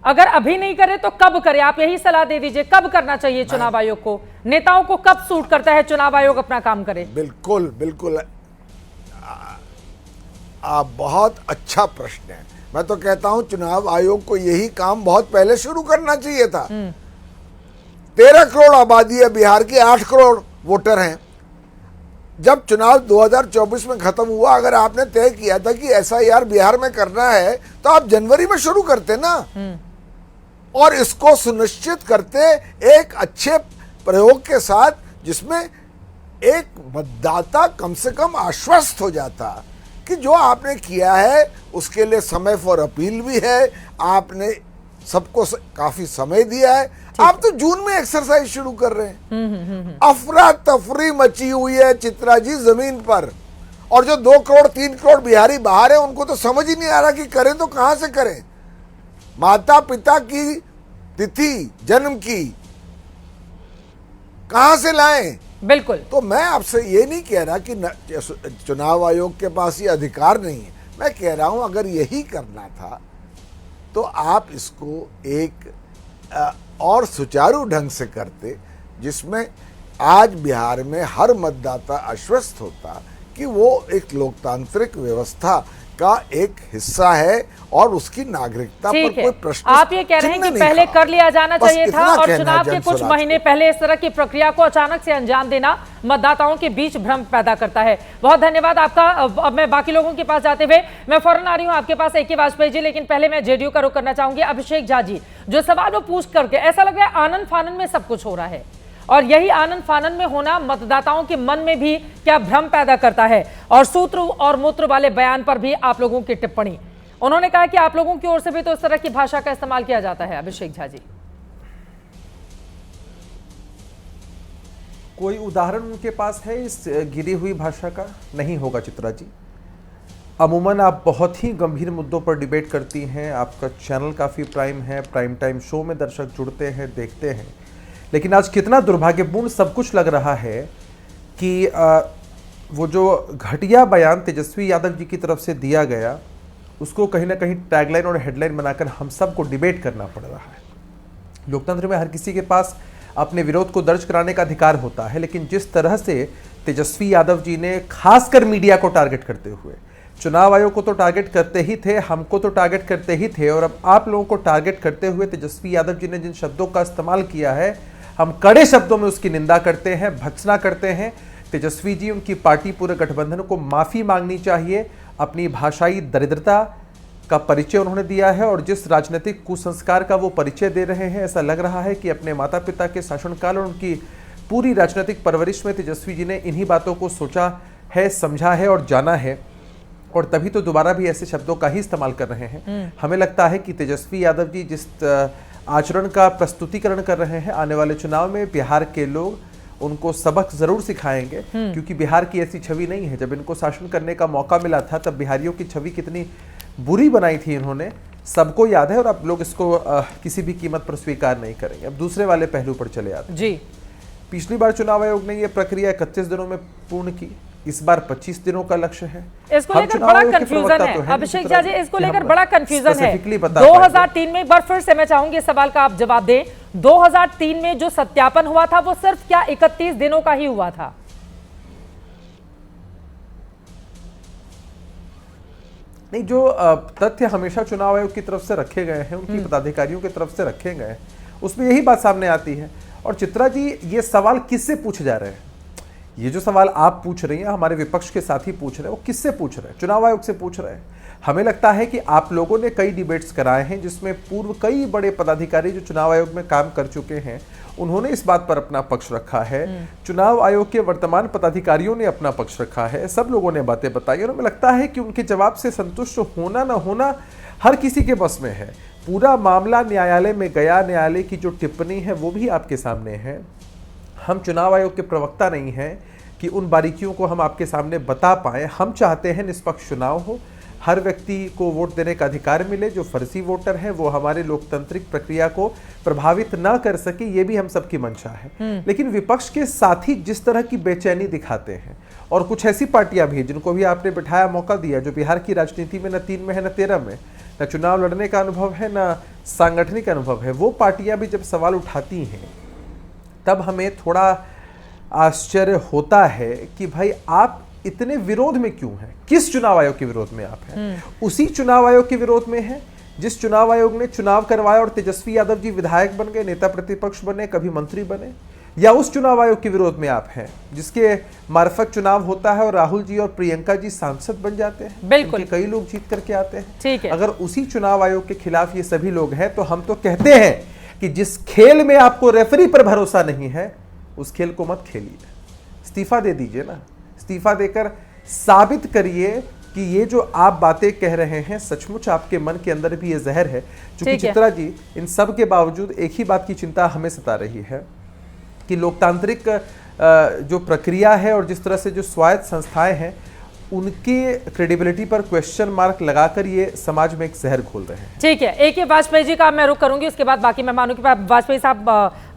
अगर अभी नहीं करे तो कब करे? आप यही सलाह दे दीजिए, कब करना चाहिए चुनाव आयोग को? नेताओं को कब सूट करता है चुनाव आयोग अपना काम करे? बिल्कुल बिल्कुल, आप बहुत अच्छा प्रश्न है। मैं तो कहता हूं चुनाव आयोग को यही काम बहुत पहले शुरू करना चाहिए था। 13 करोड़ आबादी है बिहार की, 8 करोड़ वोटर हैं। जब चुनाव 2024 में खत्म हुआ, अगर आपने तय किया था कि SIR बिहार में करना है, तो आप जनवरी में शुरू करते ना। और इसको सुनिश्चित करते एक अच्छे प्रयोग के साथ, जिसमें एक मतदाता कम से कम आश्वस्त हो जाता कि जो आपने किया है उसके लिए समय फॉर अपील भी है, आपने सबको काफी समय दिया है। आप तो जून में एक्सरसाइज शुरू कर रहे हैं। अफरा तफरी मची हुई है चित्रा जी जमीन पर, और जो 2 करोड़ 3 करोड़ बिहारी बाहर है उनको तो समझ ही नहीं आ रहा कि करें तो कहां से करें। माता पिता की तिथि जन्म की कहां से लाएं? बिल्कुल। तो मैं आपसे ये नहीं कह रहा कि चुनाव आयोग के पास ये अधिकार नहीं है, मैं कह रहा हूं अगर यही करना था तो आप इसको एक और सुचारू ढंग से करते, जिसमें आज बिहार में हर मतदाता आश्वस्त होता कि वो एक लोकतांत्रिक व्यवस्था का एक हिस्सा है और उसकी नागरिकता पर कोई प्रश्न। आप ये कह रहे हैं कि पहले कर लिया जाना चाहिए था, और चुनाव के कुछ महीने पहले इस तरह की प्रक्रिया को अचानक से अंजाम देना मतदाताओं के बीच भ्रम पैदा करता है। बहुत धन्यवाद आपका। अब मैं बाकी लोगों के पास जाते हुए मैं फौरन आ रही हूं आपके पास AK वाजपेयी जी, लेकिन पहले मैं जेडीयू का रुख करना चाहूंगी। अभिषेक झा जी, जो सवाल वो पूछ करके ऐसा लग रहा है आनन फानन में सब कुछ हो रहा है, और यही आनंद फानन में होना मतदाताओं के मन में भी क्या भ्रम पैदा करता है। और सूत्र और मूत्र वाले बयान पर भी आप लोगों की टिप्पणी, उन्होंने कहा कि आप लोगों की ओर से भी तो इस तरह की भाषा का इस्तेमाल किया जाता है। अभिषेक झा जी, कोई उदाहरण उनके पास है इस गिरी हुई भाषा का? नहीं होगा चित्रा जी। अमूमन आप बहुत ही गंभीर मुद्दों पर डिबेट करती हैं, आपका चैनल काफ़ी प्राइम है, प्राइम टाइम शो में दर्शक जुड़ते हैं, देखते हैं, लेकिन आज कितना दुर्भाग्यपूर्ण सब कुछ लग रहा है कि वो जो घटिया बयान तेजस्वी यादव जी की तरफ से दिया गया, उसको कहीं ना कहीं टैगलाइन और हेडलाइन बनाकर हम सबको डिबेट करना पड़ रहा है। लोकतंत्र में हर किसी के पास अपने विरोध को दर्ज कराने का अधिकार होता है, लेकिन जिस तरह से तेजस्वी यादव जी ने खासकर मीडिया को टारगेट करते हुए, चुनाव आयोग को तो टारगेट करते ही थे, हमको तो टारगेट करते ही थे, और अब आप लोगों को टारगेट करते हुए तेजस्वी यादव जी ने जिन शब्दों का इस्तेमाल किया है, हम कड़े शब्दों में उसकी निंदा करते हैं, भर्त्सना करते हैं। तेजस्वी जी, उनकी पार्टी, पूरे गठबंधन को माफी मांगनी चाहिए। अपनी भाषाई दरिद्रता का परिचय उन्होंने दिया है, और जिस राजनीतिक कुसंस्कार का वो परिचय दे रहे हैं, ऐसा लग रहा है कि अपने माता पिता के शासनकाल और उनकी पूरी राजनीतिक परवरिश में तेजस्वी जी ने इन्हीं बातों को सोचा है, समझा है और जाना है, और तभी तो दोबारा भी ऐसे शब्दों का ही इस्तेमाल कर रहे हैं। हमें लगता है कि तेजस्वी यादव जी जिस आचरण का प्रस्तुतिकरण कर रहे हैं, आने वाले चुनाव में बिहार के लोग उनको सबक जरूर सिखाएंगे, क्योंकि बिहार की ऐसी छवि नहीं है। जब इनको शासन करने का मौका मिला था तब बिहारियों की छवि कितनी बुरी बनाई थी इन्होंने, सबको याद है, और अब लोग इसको किसी भी कीमत पर स्वीकार नहीं करेंगे। अब दूसरे वाले पहलू पर चले आते जी। पिछली बार चुनाव आयोग ने यह प्रक्रिया 31 दिनों में पूर्ण की, इस बार 25 दिनों का लक्ष्य है। इसको लेकर बड़ा कंफ्यूजन है अभिषेक झा जी, इसको लेकर बड़ा कंफ्यूजन है। 2003 में एक बार फिर से मैं चाहूंगी इस सवाल का आप जवाब दें। 2003 में जो सत्यापन हुआ था वो सिर्फ क्या 31 दिनों का ही हुआ था? नहीं, जो तथ्य हमेशा चुनाव आयोग की तरफ से रखे गए हैं, उनकी पदाधिकारियों की तरफ से रखे गए हैं, उसमें यही बात सामने आती है। और चित्रा जी, ये सवाल किससे पूछे जा रहे हैं? ये जो सवाल आप पूछ रही हैं, हमारे विपक्ष के साथी पूछ रहे हैं, वो किससे पूछ रहे हैं? चुनाव आयोग से पूछ रहे हैं। हमें लगता है कि आप लोगों ने कई डिबेट्स कराए हैं, जिसमें पूर्व कई बड़े पदाधिकारी जो चुनाव आयोग में काम कर चुके हैं, उन्होंने इस बात पर अपना पक्ष रखा है। चुनाव आयोग के वर्तमान पदाधिकारियों ने अपना पक्ष रखा है, सब लोगों ने बातें बताई, और हमें लगता है कि उनके जवाब से संतुष्ट होना ना होना हर किसी के बस में है। पूरा मामला न्यायालय में गया, न्यायालय की जो टिप्पणी है वो भी आपके सामने है। हम चुनाव आयोग के प्रवक्ता नहीं हैं कि उन बारीकियों को हम आपके सामने बता पाएं। हम चाहते हैं निष्पक्ष चुनाव हो, हर व्यक्ति को वोट देने का अधिकार मिले, जो फर्जी वोटर हैं वो हमारे लोकतांत्रिक प्रक्रिया को प्रभावित ना कर सके, ये भी हम सबकी मंशा है। लेकिन विपक्ष के साथी जिस तरह की बेचैनी दिखाते हैं, और कुछ ऐसी पार्टियां भी जिनको भी आपने बिठाया, मौका दिया, जो बिहार की राजनीति में न 3 में है न 13 में, न चुनाव लड़ने का अनुभव है न सांगठनिक अनुभव है, वो पार्टियां भी जब सवाल उठाती हैं तब हमें थोड़ा आश्चर्य होता है कि भाई आप इतने विरोध में क्यों हैं? किस चुनाव आयोग के विरोध में आप हैं? उसी चुनाव आयोग के विरोध में हैं जिस चुनाव आयोग ने चुनाव करवाया और तेजस्वी यादव जी विधायक बन गए, नेता प्रतिपक्ष बने, कभी मंत्री बने। या उस चुनाव आयोग के विरोध में आप हैं जिसके मार्फत चुनाव होता है और राहुल जी और प्रियंका जी सांसद बन जाते हैं? बिल्कुल, कई लोग जीत करके आते हैं। ठीक है। अगर उसी चुनाव आयोग के खिलाफ ये सभी लोग हैं तो हम तो कहते हैं कि जिस खेल में आपको रेफरी पर भरोसा नहीं है उस खेल को मत खेलिए, इस्तीफा दे दीजिए ना। इस्तीफा देकर साबित करिए कि ये जो आप बातें कह रहे हैं सचमुच आपके मन के अंदर भी ये जहर है। क्योंकि चित्रा जी, इन सब के बावजूद एक ही बात की चिंता हमें सता रही है कि लोकतांत्रिक जो प्रक्रिया है और जिस तरह से जो स्वायत्त संस्थाएं हैं उनकी क्रेडिबिलिटी पर क्वेश्चन मार्क लगाकर ये समाज में एक जहर घोल रहे हैं। ठीक है, AK वाजपेयी जी का मैं रुख करूंगी, उसके बाद बाकी मेहमानों के पास। वाजपेयी साहब,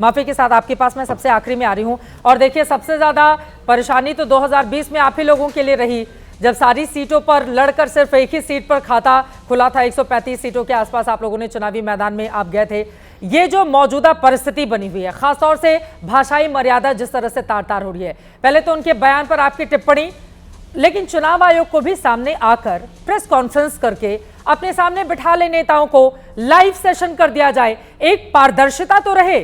माफी के साथ आपके पास मैं सबसे आखिरी में आ रही हूं। और देखिए, सबसे ज्यादा परेशानी तो 2020 में आप ही लोगों के लिए रही, जब सारी सीटों पर लड़कर सिर्फ एक ही सीट पर खाता खुला था। 135 सीटों के आसपास आप लोगों ने चुनावी मैदान में आप गए थे। ये जो मौजूदा परिस्थिति बनी हुई है, खासतौर से भाषाई मर्यादा जिस तरह से तार तार हो रही है, पहले तो उनके बयान पर आपकी टिप्पणी, लेकिन चुनाव आयोग को भी सामने आकर प्रेस कॉन्फ्रेंस करके अपने सामने बिठा ले नेताओं को, लाइव सेशन कर दिया जाए, एक पारदर्शिता तो रहे,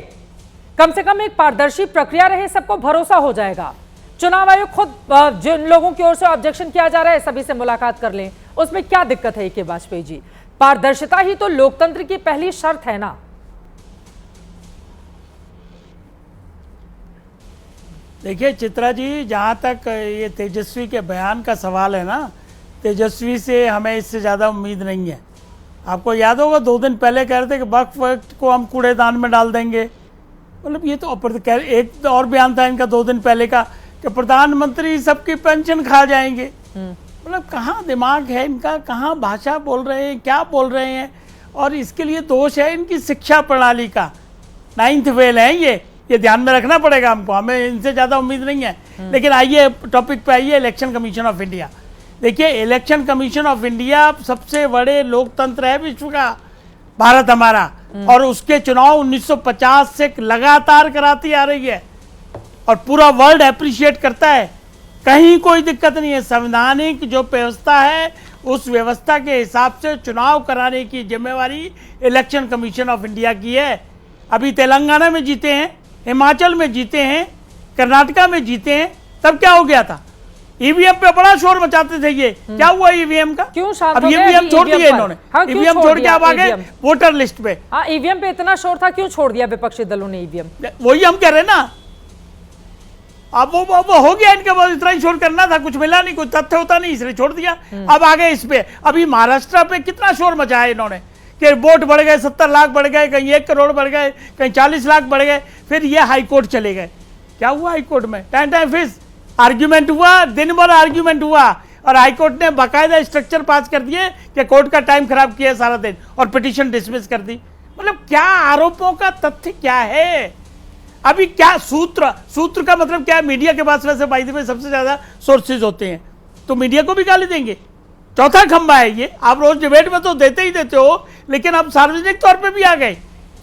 कम से कम एक पारदर्शी प्रक्रिया रहे, सबको भरोसा हो जाएगा। चुनाव आयोग खुद जिन लोगों की ओर से ऑब्जेक्शन किया जा रहा है सभी से मुलाकात कर लें, उसमें क्या दिक्कत है? AK वाजपेयी जी, पारदर्शिता ही तो लोकतंत्र की पहली शर्त है ना। देखिए चित्रा जी, जहाँ तक ये तेजस्वी के बयान का सवाल है ना, तेजस्वी से हमें इससे ज़्यादा उम्मीद नहीं है। आपको याद होगा 2 दिन पहले कह रहे थे कि वक्फ को हम कूड़ेदान में डाल देंगे। मतलब ये तो एक और बयान था इनका 2 दिन पहले का कि प्रधानमंत्री सबकी पेंशन खा जाएंगे। मतलब कहाँ दिमाग है इनका, कहाँ भाषा बोल रहे हैं, क्या बोल रहे हैं। और इसके लिए दोष है इनकी शिक्षा प्रणाली का, 9th फेल है ये ध्यान में रखना पड़ेगा हमको, हमें इनसे ज़्यादा उम्मीद नहीं है। लेकिन आइए टॉपिक पे आइए, इलेक्शन कमीशन ऑफ इंडिया। देखिए, इलेक्शन कमीशन ऑफ इंडिया सबसे बड़े लोकतंत्र है विश्व का, भारत हमारा, और उसके चुनाव 1950 से लगातार कराती आ रही है और पूरा वर्ल्ड अप्रिशिएट करता है। कहीं कोई दिक्कत नहीं है। संवैधानिक जो व्यवस्था है उस व्यवस्था के हिसाब से चुनाव कराने की जिम्मेवारी इलेक्शन कमीशन ऑफ इंडिया की है। अभी तेलंगाना में जीते हैं, हिमाचल में जीते हैं, कर्नाटका में जीते हैं, तब क्या हो गया था? ईवीएम पे बड़ा शोर मचाते थे। ये क्या हुआ ईवीएम का? क्यों शांत अब हो गए? ईवीएम छोड़ दिया इन्होंने। हाँ, ईवीएम छोड़ के अब आ गए वोटर लिस्ट पे। हाँ, ईवीएम पे इतना शोर था, क्यों छोड़ दिया विपक्षी दलों ने ईवीएम? वही हम कह रहे हैं ना, अब वो हो गया, इनके पास इतना ही शोर करना था, कुछ मिला नहीं, कुछ तथ्य होता नहीं, इसलिए छोड़ दिया। अब आ गए इस पे। अभी महाराष्ट्र पे कितना शोर मचाया इन्होंने कि वोट बढ़ गए, 70 लाख बढ़ गए, कहीं 1 करोड़ बढ़ गए, कहीं 40 लाख बढ़ गए। फिर ये हाईकोर्ट चले गए। क्या हुआ हाईकोर्ट में? टाइम फिस आर्ग्यूमेंट हुआ, दिन भर आर्ग्यूमेंट हुआ, और हाईकोर्ट ने बाकायदा स्ट्रक्चर पास कर दिए कि कोर्ट का टाइम खराब किया सारा दिन, और पिटीशन डिसमिस कर दी। मतलब क्या आरोपों का तथ्य क्या है? अभी क्या सूत्र का मतलब क्या है? मीडिया के पास वैसे बाई द वे सबसे ज्यादा सोर्सेज होते हैं, तो मीडिया को भी गाली देंगे। चौथा खंबा है ये। आप रोज डिबेट में तो देते ही देते हो, लेकिन अब सार्वजनिक तौर पे भी आ गए।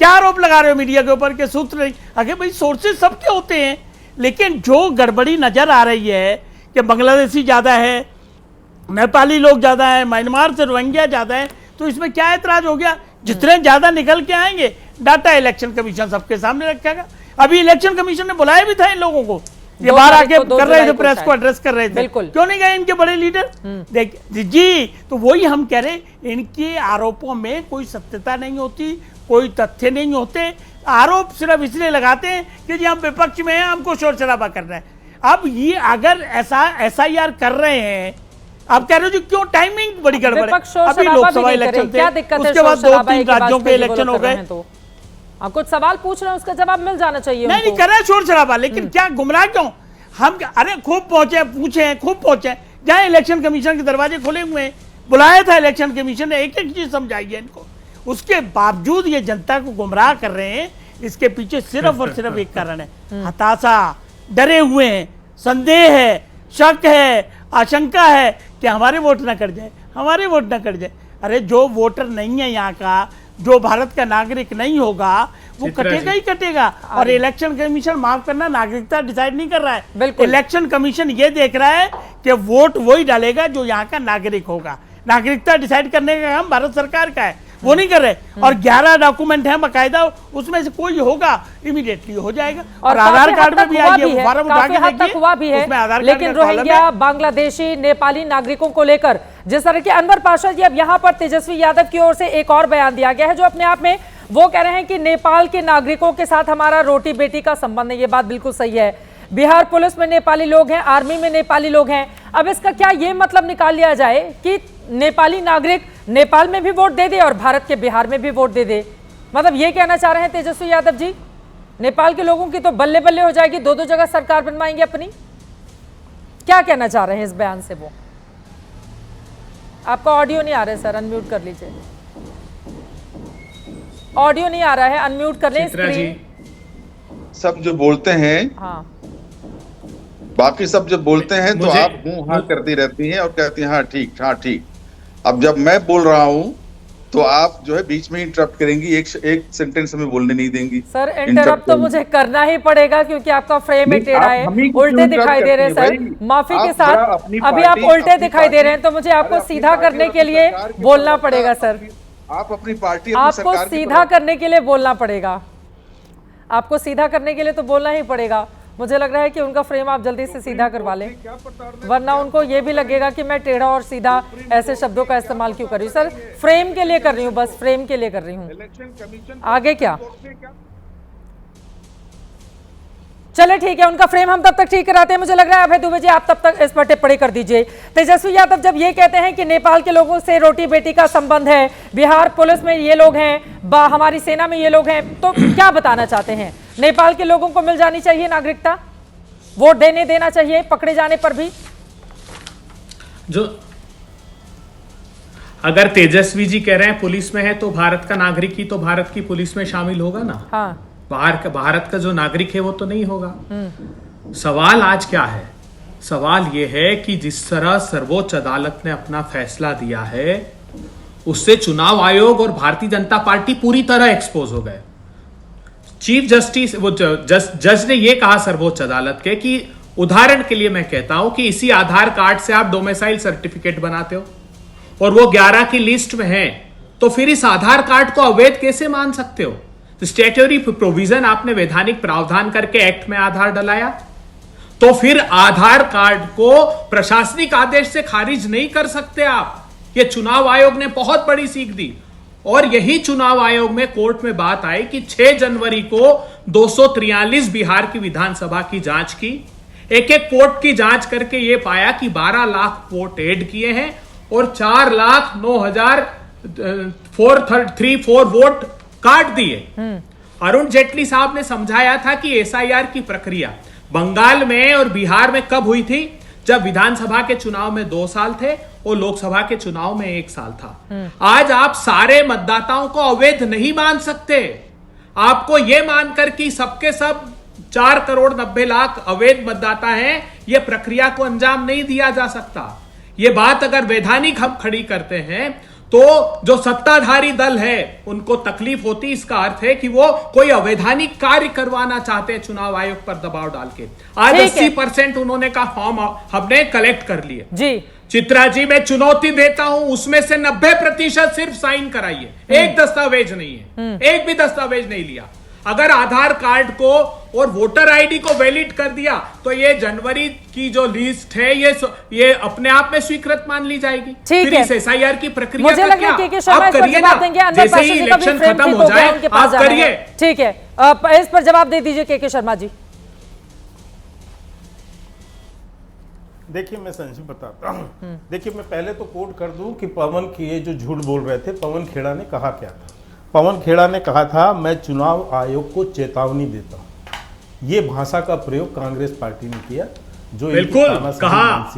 क्या आरोप लगा रहे हो मीडिया के ऊपर के सूत्र नहीं? आगे भाई सोर्सेज सबके होते हैं, लेकिन जो गड़बड़ी नजर आ रही है कि बांग्लादेशी ज्यादा है, नेपाली लोग ज्यादा है, म्यांमार से रोहिंग्या ज्यादा है, तो इसमें क्या एतराज हो गया? जितने ज्यादा निकल के आएंगे डाटा इलेक्शन कमीशन सबके सामने रखेगा। अभी इलेक्शन कमीशन ने बुलाया भी था इन लोगों को, ये बाहर आके कर रहे थे, प्रेस को एड्रेस कर रहे थे। क्यों नहीं गए इनके बड़े लीडर? देख जी, तो वही हम कह रहे, इनके आरोपों में कोई सत्यता नहीं होती, कोई तथ्य नहीं होते। आरोप सिर्फ इसलिए लगाते हैं कि जी हम विपक्ष में हैं, हमको शोर शराबा करना है। अब ये अगर ऐसा SIR कर रहे हैं, आप कह रहे हो जी क्यों टाइमिंग बड़ी गड़बड़ है? अभी लोकसभा इलेक्शन थे, उसके बाद 2-3 राज्यों के इलेक्शन हो गए। आप कुछ सवाल पूछ रहे हैं, उसका जवाब मिल जाना चाहिए। नहीं कर रहे शोर शराबा, लेकिन क्या गुमराह क्यों? हम अरे खूब पहुंचे, पूछे, खूब पहुंचे, जहां इलेक्शन कमीशन के दरवाजे खुले हुए हैं, बुलाया था इलेक्शन कमीशन ने, एक एक चीज समझाई है इनको। उसके बावजूद ये जनता को गुमराह कर रहे हैं। इसके पीछे सिर्फ और सिर्फ एक कारण है, हताशा, डरे हुए हैं, संदेह है, शक है, आशंका है कि हमारे वोट ना कट जाए, हमारे वोट ना कट जाए। अरे जो वोटर नहीं है यहाँ का, जो भारत का नागरिक नहीं होगा, वो कटेगा ही कटेगा। और इलेक्शन कमीशन, माफ करना, नागरिकता डिसाइड नहीं कर रहा है। इलेक्शन कमीशन ये देख रहा है कि वोट वही डालेगा जो यहाँ का नागरिक होगा। नागरिकता डिसाइड करने का काम भारत सरकार का है। वो नहीं कर रहे। और 11 डॉक्यूमेंट हैं बकायदा, उसमें से कोई होगा इमीडिएटली हो जाएगा। और आधार कार्ड में भी आइए, फॉर्म उठा के देखिए, हुआ भी है। उसमें आधार लेकिन रोहिंग्या, बांग्लादेशी, नेपाली नागरिकों को लेकर जिस तरह के अनवर पाशा जी, अब यहाँ पर तेजस्वी यादव की ओर से एक और बयान दिया गया है जो अपने आप में वो कह रहे हैं कि नेपाल के नागरिकों के साथ हमारा रोटी बेटी का संबंध है। ये बात बिल्कुल सही है। बिहार पुलिस में नेपाली लोग हैं, आर्मी में नेपाली लोग हैं। अब इसका क्या ये मतलब निकाल लिया जाए कि नेपाली नागरिक नेपाल में भी वोट दे दे और भारत के बिहार में भी वोट दे दे? मतलब ये कहना चाह रहे हैं तेजस्वी यादव जी, नेपाल के लोगों की तो बल्ले बल्ले हो जाएगी, दो जगह सरकार बनवाएंगे अपनी? क्या कहना चाह रहे हैं इस बयान से वो? आपका ऑडियो नहीं आ रहा है सर, अनम्यूट कर लीजिए। ऑडियो नहीं आ रहा है, अनम्यूट कर लें स्क्रीन। सब जो बोलते हैं, हाँ, बाकी सब जब बोलते हैं तो आप हूँ हाँ करती रहती हैं और कहती हैं हाँ ठीक हाँ ठीक। अब जब मैं बोल रहा हूँ तो आप जो है बीच में इंटरप्ट करेंगी, एक सेंटेंस हमें बोलने नहीं देंगी। सर इंटरप्ट तो मुझे करना ही पड़ेगा क्योंकि आपका फ्रेम ही टेढ़ा है, उल्टे दिखाई दे रहे हैं सर। माफी के साथ अभी आप उल्टे दिखाई दे रहे हैं, तो मुझे आपको सीधा करने के लिए बोलना पड़ेगा सर। आप अपनी पार्टी, आपको सीधा करने के लिए बोलना पड़ेगा, आपको सीधा करने के लिए तो बोलना ही पड़ेगा। मुझे लग रहा है कि उनका फ्रेम आप जल्दी से सीधा करवा लें, वरना उनको ये भी लगेगा कि मैं टेढ़ा और सीधा ऐसे शब्दों का इस्तेमाल क्यों कर रही हूँ। सर फ्रेम के लिए कर रही हूँ, बस फ्रेम के लिए कर रही हूँ। आगे क्या? चले ठीक है, उनका फ्रेम हम तब तक ठीक कराते हैं। मुझे लग रहा है अभय दुबे जी आप तब तक इस पर टिप्पणी कर दीजिए। तेजस्वी यादव जब ये कहते हैं कि नेपाल के लोगों से रोटी बेटी का संबंध है, बिहार पुलिस में ये लोग हैं, हमारी सेना में ये लोग हैं, तो क्या बताना चाहते हैं? नेपाल के लोगों को मिल जानी चाहिए नागरिकता, वोट देना चाहिए पकड़े जाने पर भी? जो अगर तेजस्वी जी कह रहे हैं पुलिस में है तो भारत का नागरिक ही तो भारत की पुलिस में शामिल होगा ना। हाँ, भारत का जो नागरिक है वो तो नहीं होगा। सवाल आज क्या है? सवाल ये है कि जिस तरह सर्वोच्च अदालत ने अपना फैसला दिया है उससे चुनाव आयोग और भारतीय जनता पार्टी पूरी तरह एक्सपोज हो गए। चीफ जस्टिस वो जज ने ये कहा सर्वोच्च अदालत के कि उदाहरण के लिए मैं कहता हूं कि इसी आधार कार्ड से आप डोमिसाइल सर्टिफिकेट बनाते हो और वो 11 की लिस्ट में है, तो फिर इस आधार कार्ड को अवैध कैसे मान सकते हो? स्टैट्यूटरी प्रोविजन आपने वैधानिक प्रावधान करके एक्ट में आधार डलाया, तो फिर आधार कार्ड को प्रशासनिक आदेश से खारिज नहीं कर सकते आप। ये चुनाव आयोग ने बहुत बड़ी सीख दी और यही चुनाव आयोग में कोर्ट में बात आई कि 6 जनवरी को 243 बिहार की विधानसभा की जांच की, एक वोट की जांच करके ये पाया कि 12 लाख वोट ऐड किए हैं और 4,09,434 वोट काट दिए। अरुण जेटली साहब ने समझाया था कि एसआईआर की प्रक्रिया बंगाल में और बिहार में कब हुई थी? जब विधानसभा के चुनाव में 2 साल थे और लोकसभा के चुनाव में 1 साल था। आज आप सारे मतदाताओं को अवैध नहीं मान सकते। आपको यह मानकर कि सबके सब 4 करोड़ 90 लाख अवैध मतदाता हैं, यह प्रक्रिया को अंजाम नहीं दिया जा सकता। यह बात अगर वैधानिक हम खड़ी करते हैं तो जो सत्ताधारी दल है उनको तकलीफ होती, इसका अर्थ है कि वो कोई अवैधानिक कार्य करवाना चाहते हैं चुनाव आयोग पर दबाव डाल के। आज 80% उन्होंने कहा फॉर्म हमने कलेक्ट कर लिए। जी चित्रा जी, मैं चुनौती देता हूं, उसमें से 90% सिर्फ साइन कराइए, एक दस्तावेज नहीं है, एक भी दस्तावेज नहीं लिया। अगर आधार कार्ड को और वोटर आईडी को वैलिड कर दिया तो ये जनवरी की जो लिस्ट है ये अपने आप में स्वीकृत मान ली जाएगी। फिर इस एसआईआर की प्रक्रिया मुझे लग रहा है कि आप करिए ना, जैसे ही इलेक्शन खत्म हो जाए आप करिए। ठीक है, इस पर जवाब दे दीजिए के शर्मा जी। देखिए मैं संजीव बताता हूँ। देखिए मैं पहले तो कोट कर दूं कि पवन की ये जो झूठ बोल रहे थे, पवन खेड़ा ने कहा क्या था? पवन खेड़ा ने कहा था मैं चुनाव आयोग को चेतावनी देता हूं। ये भाषा का प्रयोग कांग्रेस पार्टी ने किया, जो बिल्कुल कहा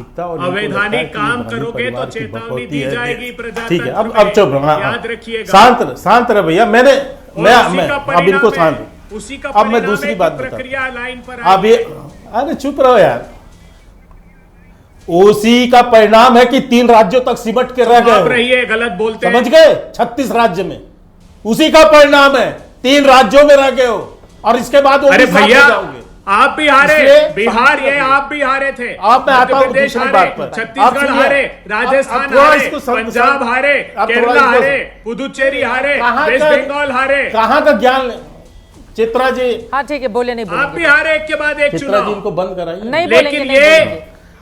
अवैधानिक काम करोगे तो चेतावनी दी जाएगी प्रजातंत्र। ठीक है, अब चुप रहो, याद रखिएगा। शांत रहे भैया। मैं अब इनको शांत, अब मैं दूसरी बात प्रक्रिया लाइन पर अब ये, अरे चुप रहो यार। उसी का परिणाम है कि 3 राज्यों तक सिमट के रह गए। रहिए, गलत बोलते समझ गए? 36 राज्य में उसी का परिणाम है, 3 राज्यों में रह गए हो और इसके बाद अरे भैया आप भी हारे, इसलिए बिहार ये आप भी हारे थे, आप मैं आता मध्य हूं प्रदेश दूसरी हारे, बात पर। छत्तीसगढ़ आप हारे, सुनिए, राजस्थान आप थोड़ा हारे, इसको पंजाब हारे, केरला हारे, पुदुचेरी हारे, वेस्ट बंगाल हारे। कहाँ का ज्ञान चित्रा जी? हाँ ठीक है, बोले नहीं आप भी हारे एक के बाद एक चित्रा जी चुनाव। इनको बंद कराइए। नहीं लेकिन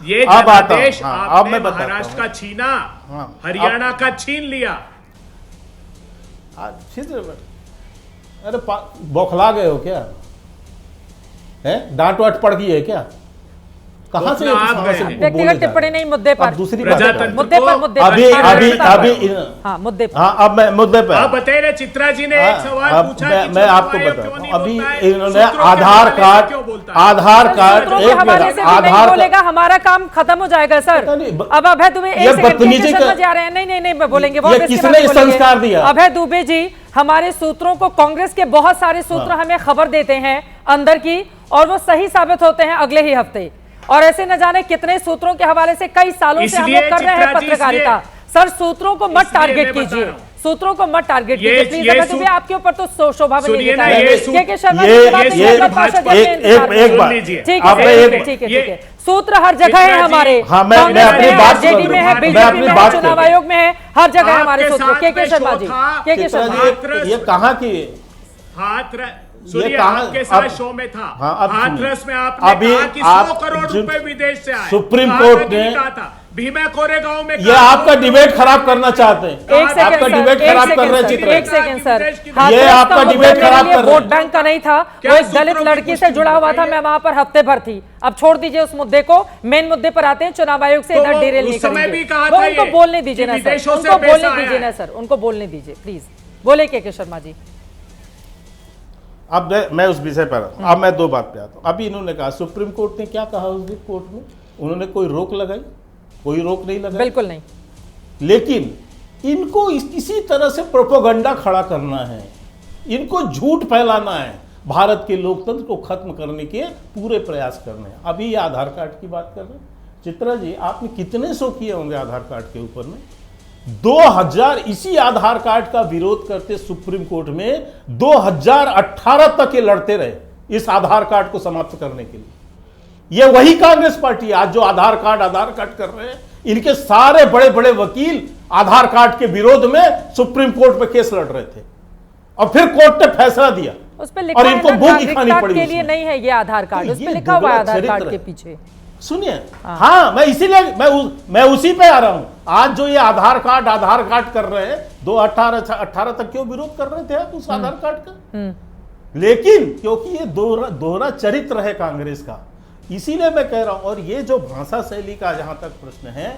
ये अब आता हूं, जनादेश हाँ, अब आपने मैं बताता महाराष्ट्र हूं। का छीना, हाँ, हरियाणा का छीन लिया। अरे बौखला गए हो क्या? है डांट वाट पड़ गई है क्या? कहां से व्यक्तिगत टिप्पणी नहीं, मुद्दे पर। दूसरी मुद्दे पर हाँ मुद्दे पर। हाँ अब मैं मुद्दे पर। आप बताइए, चित्रा जी ने एक सवाल पूछा कि मैं आपको बताता हूं। अभी इन्होंने आधार कार्ड बोलेगा हमारा काम खत्म हो जाएगा सर। अब अभय दुबे एक सेकंड जा रहे हैं। नहीं मैं बोलेंगे, किसने संस्कार दिया? अभय दुबे जी हमारे सूत्रों को, कांग्रेस के बहुत सारे सूत्र हमें खबर देते हैं अंदर की, और वो सही साबित होते हैं अगले ही हफ्ते। और ऐसे न जाने कितने सूत्रों के हवाले से कई सालों से हम लोग कर रहे हैं पत्रकारिता। सर सूत्रों को मत टारगेट कीजिए, सूत्रों को मत टारगेट कीजिए प्लीज। अगर तुम्हें आपके ऊपर तो शोभा बनी देता है। के शर्मा ठीक है, सूत्र हर जगह है हमारे, जेडी में है, बीजेपी में है, चुनाव आयोग में है, हर जगह हमारे सूत्र। के शर्मा जी, के शर्मा ये कहाँ की सुनिए, आपके साथ शो में था, हाथरस में आपने कहा कि 100 करोड़ रुपए विदेश से आए। सुप्रीम कोर्ट ने भीमा कोरेगांव में ये आपका डिबेट खराब करना चाहते हैं। आपका डिबेट खराब कर रहे हैं। एक सेकंड सर, ये आपका डिबेट खराब कर रहे हैं। वोट बैंक का नहीं था, वो एक दलित लड़की से जुड़ा हुआ था, मैं वहां पर हफ्ते भर थी। अब छोड़ दीजिए उस मुद्दे को, मेन मुद्दे पर आते हैं। चुनाव आयोग से इधर डेरेल नहीं करेंगे। उनको बोलने दीजिए ना सर, उनको बोलने दीजिए ना सर, उनको बोलने दीजिए प्लीज। बोले के शर्मा जी। अब मैं उस विषय पर, अब मैं दो बात पे आता हूँ। अभी इन्होंने कहा सुप्रीम कोर्ट ने क्या कहा उस दिन कोर्ट में, उन्होंने कोई रोक लगाई? कोई रोक नहीं लगाई, बिल्कुल नहीं। लेकिन इनको किसी तरह से प्रोपेगेंडा खड़ा करना है, इनको झूठ फैलाना है, भारत के लोकतंत्र को खत्म करने के पूरे प्रयास करने हैं। अभी ये आधार कार्ड की बात कर रहे हैं। चित्रा जी आपने कितने शो किए होंगे आधार कार्ड के ऊपर में? 2000 इसी आधार कार्ड का विरोध करते सुप्रीम कोर्ट में 2018 तक ये लड़ते रहे इस आधार कार्ड को समाप्त करने के लिए। ये वही कांग्रेस पार्टी आज जो आधार कार्ड कर रहे हैं। इनके सारे बड़े बड़े वकील आधार कार्ड के विरोध में सुप्रीम कोर्ट में केस लड़ रहे थे और फिर कोर्ट ने फैसला दिया उस पे लिखा और इनको भूख खानी पड़ी के लिए नहीं है ये आधार कार्ड, उस पे लिखा हुआ है आधार कार्ड के पीछे। सुनिए, हाँ मैं इसीलिए मैं उसी पे आ रहा हूं। आज जो ये आधार कार्ड कर रहे हैं 2018 तक क्यों विरोध कर रहे थे आप उस आधार कार्ड का? लेकिन क्योंकि ये दोहरा चरित्र है कांग्रेस का, इसीलिए मैं कह रहा हूं। और ये जो भाषा शैली का जहां तक प्रश्न है,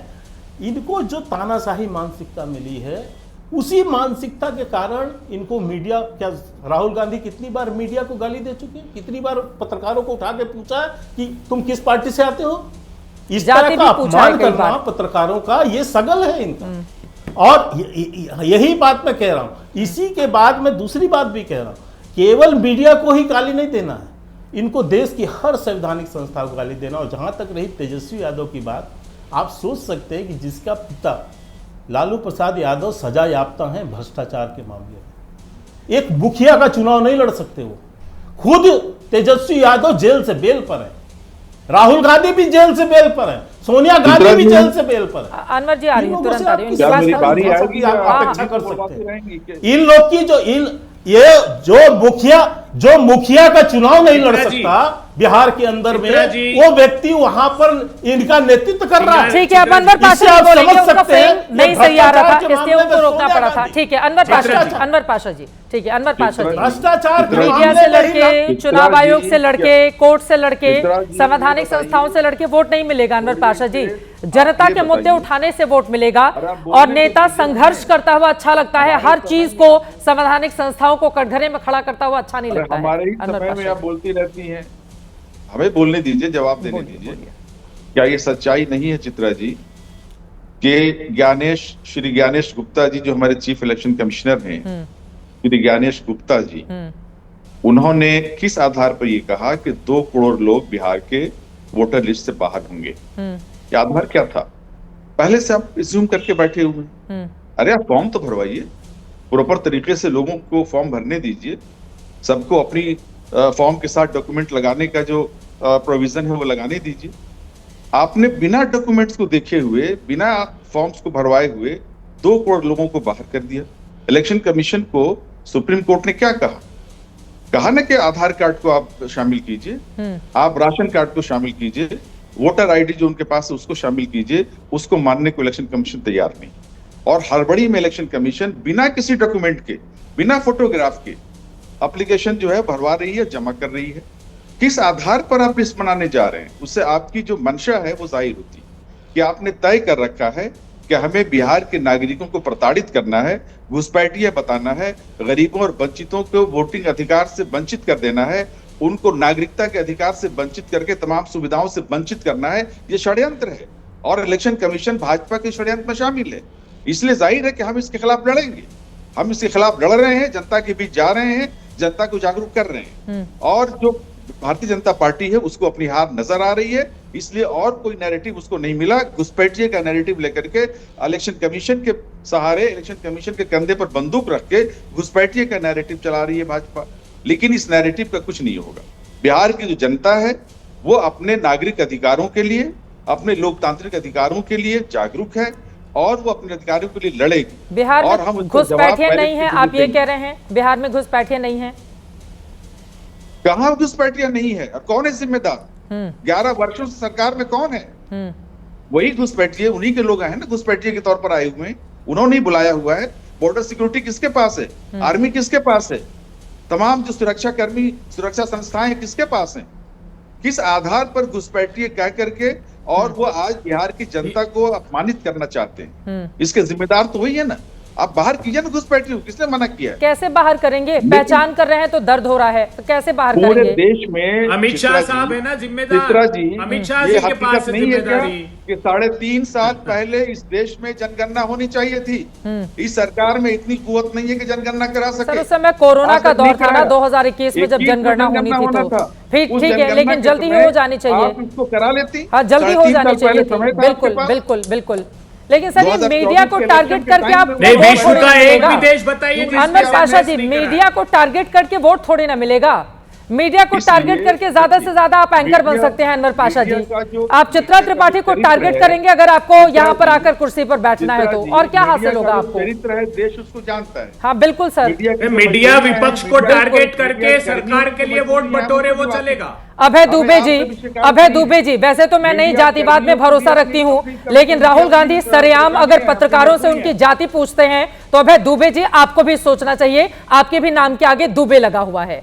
इनको जो तानाशाही मानसिकता मिली है, उसी मानसिकता के कारण इनको मीडिया, क्या राहुल गांधी कितनी बार मीडिया को गाली दे चुके हैं, कितनी बार पत्रकारों को उठा के पूछा कि तुम किस पार्टी से आते हो, इस तरह का अपमान करना पत्रकारों का ये सगल है इनका। और यही बात मैं कह रहा हूं। इसी के बाद मैं दूसरी बात भी कह रहा हूं, केवल मीडिया को ही गाली नहीं देना है, इनको देश की हर संवैधानिक संस्था को गाली देना। और जहां तक रही तेजस्वी यादव की बात, आप सोच सकते हैं कि जिसका पिता लालू प्रसाद यादव सजा याफ्ता हैं भ्रष्टाचार के मामले में, एक मुखिया का चुनाव नहीं लड़ सकते। वो खुद तेजस्वी यादव जेल से बेल पर है, राहुल गांधी भी जेल से बेल पर है, सोनिया गांधी भी जेल से बेल पर है। अनवर जी आ रही है, तुरंत आ रही है। अपेक्षा कर सकते हैं इन लोग की, जो मुखिया का चुनाव नहीं लड़ सकता बिहार के अंदर में, वो व्यक्ति वहां पर इनका नेतृत्व कर रहा है। ठीक है, अब अनवर पाशा बोलेंगे, उनका फ्रेम नहीं सही आ रहा था इसलिए उनको रोकना पड़ा था। ठीक है अनवर पाशा जी, ठीक है अनवर पाशा जी। भ्रष्टाचार मीडिया से लड़के, चुनाव आयोग से लड़के, कोर्ट से लड़के, संवैधानिक संस्थाओं से लड़के वोट नहीं मिलेगा अनवर पाशा जी। जनता के मुद्दे उठाने से वोट मिलेगा। और नेता संघर्ष करता हुआ अच्छा लगता है, हर चीज को संवैधानिक संस्थाओं को कटघरे में खड़ा करता हुआ अच्छा नहीं लगता है। हमारे ही समय में आप बोलती रहती हैं, हमें बोलने दीजिए, जवाब देने दीजिए। क्या ये सच्चाई नहीं है चित्रा जी कि श्री ज्ञानेश गुप्ता जी जो हमारे चीफ इलेक्शन कमिश्नर हैं, श्री ज्ञानेश गुप्ता जी, उन्होंने किस आधार पर ये कहा कि 2 करोड़ लोग बिहार के वोटर लिस्ट से बाहर होंगे? ये आधार क्या था? पहले से आप एज्यूम करके बैठे हुए। अरे आप फॉर्म तो भरवाइए, प्रॉपर तरीके से लोगों को फॉर्म भरने दीजिए, सबको अपनी फॉर्म के साथ डॉक्यूमेंट लगाने का जो प्रोविजन है वो लगाने दीजिए। आपने बिना डॉक्यूमेंट्स को देखे हुए, बिना फॉर्म्स को भरवाए हुए 2 करोड़ लोगों को बाहर कर दिया। इलेक्शन कमीशन को सुप्रीम कोर्ट ने क्या कहा ना कि आधार कार्ड को आप शामिल कीजिए, आप राशन कार्ड को शामिल कीजिए, वोटर आईडी जो उनके पास है उसको शामिल कीजिए। उसको मानने को इलेक्शन कमीशन तैयार नहीं। और हड़बड़ी में इलेक्शन कमीशन बिना किसी डॉक्यूमेंट के, बिना फोटोग्राफ के एप्लीकेशन जो है भरवा रही है, जमा कर रही है। किस आधार पर आप लिस्ट बनाने जा रहे हैं, उससे आपकी जो मंशा है वो जाहिर होती है कि आपने तय कर रखा है कि हमें बिहार के नागरिकों को प्रताड़ित करना है, घुसपैठिया बताना है, गरीबों और वंचितों को वोटिंग अधिकार से वंचित कर देना है, उनको नागरिकता के अधिकार से वंचित करके तमाम सुविधाओं से वंचित करना है। ये षड्यंत्र है और इलेक्शन कमीशन भाजपा के षड्यंत्र में शामिल है। इसलिए जाहिर है कि हम इसके खिलाफ लड़ेंगे। हम इसके खिलाफ लड़ रहे हैं, जनता के बीच जा रहे हैं, जनता को जागरूक कर रहे हैं। और जो भारतीय जनता पार्टी है उसको अपनी हार नजर आ रही है, इसलिए और कोई नैरेटिव उसको नहीं मिला। घुसपैठिए का नैरेटिव लेकर के इलेक्शन कमीशन के सहारे, इलेक्शन कमीशन के कंधे पर बंदूक रख के घुसपैठिए का नैरेटिव चला रही है भाजपा। लेकिन इस नैरेटिव का कुछ नहीं होगा। बिहार की जो जनता है वो अपने नागरिक अधिकारों के लिए, अपने लोकतांत्रिक अधिकारों के लिए जागरूक है और वो अपने अधिकारों के लिए लड़ेगी। बिहार और में हम घुसपैठिए नहीं है, आप ये कह रहे हैं बिहार में घुसपैठिए नहीं है? कहां घुसपैठिया नहीं है? और कौन है जिम्मेदार? 11 वर्षों से सरकार में कौन है? वही घुसपैठिए, उन्हीं के लोग हैं ना घुसपैठिए के तौर पर आए हुए हैं। उन्होंने ही बुलाया हुआ है। बॉर्डर सिक्योरिटी किसके पास है? आर्मी किसके पास है? तमाम जो सुरक्षा कर्मी, सुरक्षा संस्थाएं किसके पास हैं? किस आधार पर घुसपैठिए कह करके और वो आज बिहार की जनता को अपमानित करना चाहते हैं? इसके जिम्मेदार तो वही है ना। आप बाहर कीजिए ना घुसपैठियों, किसने मना किया है? कैसे बाहर करेंगे? पहचान कर रहे हैं तो दर्द हो रहा है, तो कैसे बाहर पूरे करेंगे? देश में अमित शाह साहब है ना जिम्मेदार। चित्रा जी, अमित शाह ये जी के पास हकीकत नहीं है क्या जिम्मेदारी कि 3.5 साल पहले इस देश में जनगणना होनी चाहिए थी? इस सरकार में इतनी कुवत नहीं है कि जनगणना करा सके। सर उस समय कोरोना का दौर था ना 2021 में, जब जनगणना होनी थी तो फिर ठीक है, लेकिन जल्दी ही हो जानी चाहिए। आप इसको करा लेती। हाँ, जल्दी हो जानी चाहिए थी। बिल्कुल बिल्कुल बिल्कुल। लेकिन सर ये मीडिया को टारगेट करके आप नहीं, विश्व का एक भी देश बताइए अनवर पाशा जी, मीडिया को टारगेट करके वोट थोड़ी ना मिलेगा। मीडिया को टारगेट करके ज्यादा से ज्यादा आप एंकर बन सकते हैं अनवर पाशा जी। आप चित्रा त्रिपाठी को टारगेट करेंगे अगर आपको यहाँ पर आकर कुर्सी पर बैठना है तो, और क्या हासिल होगा आपको? चरित्र है, देश उसको जानता है। हाँ बिल्कुल सर। मीडिया विपक्ष को टारगेट करके सरकार के लिए वोट बटोरे वो चलेगा। अभय दुबे जी, वैसे तो मैं नहीं जातिवाद में भरोसा रखती हूँ, लेकिन राहुल गांधी सरेआम अगर पत्रकारों से उनकी जाति पूछते हैं तो अभय दुबे जी आपको भी सोचना चाहिए। आपके भी नाम के आगे दुबे लगा हुआ है।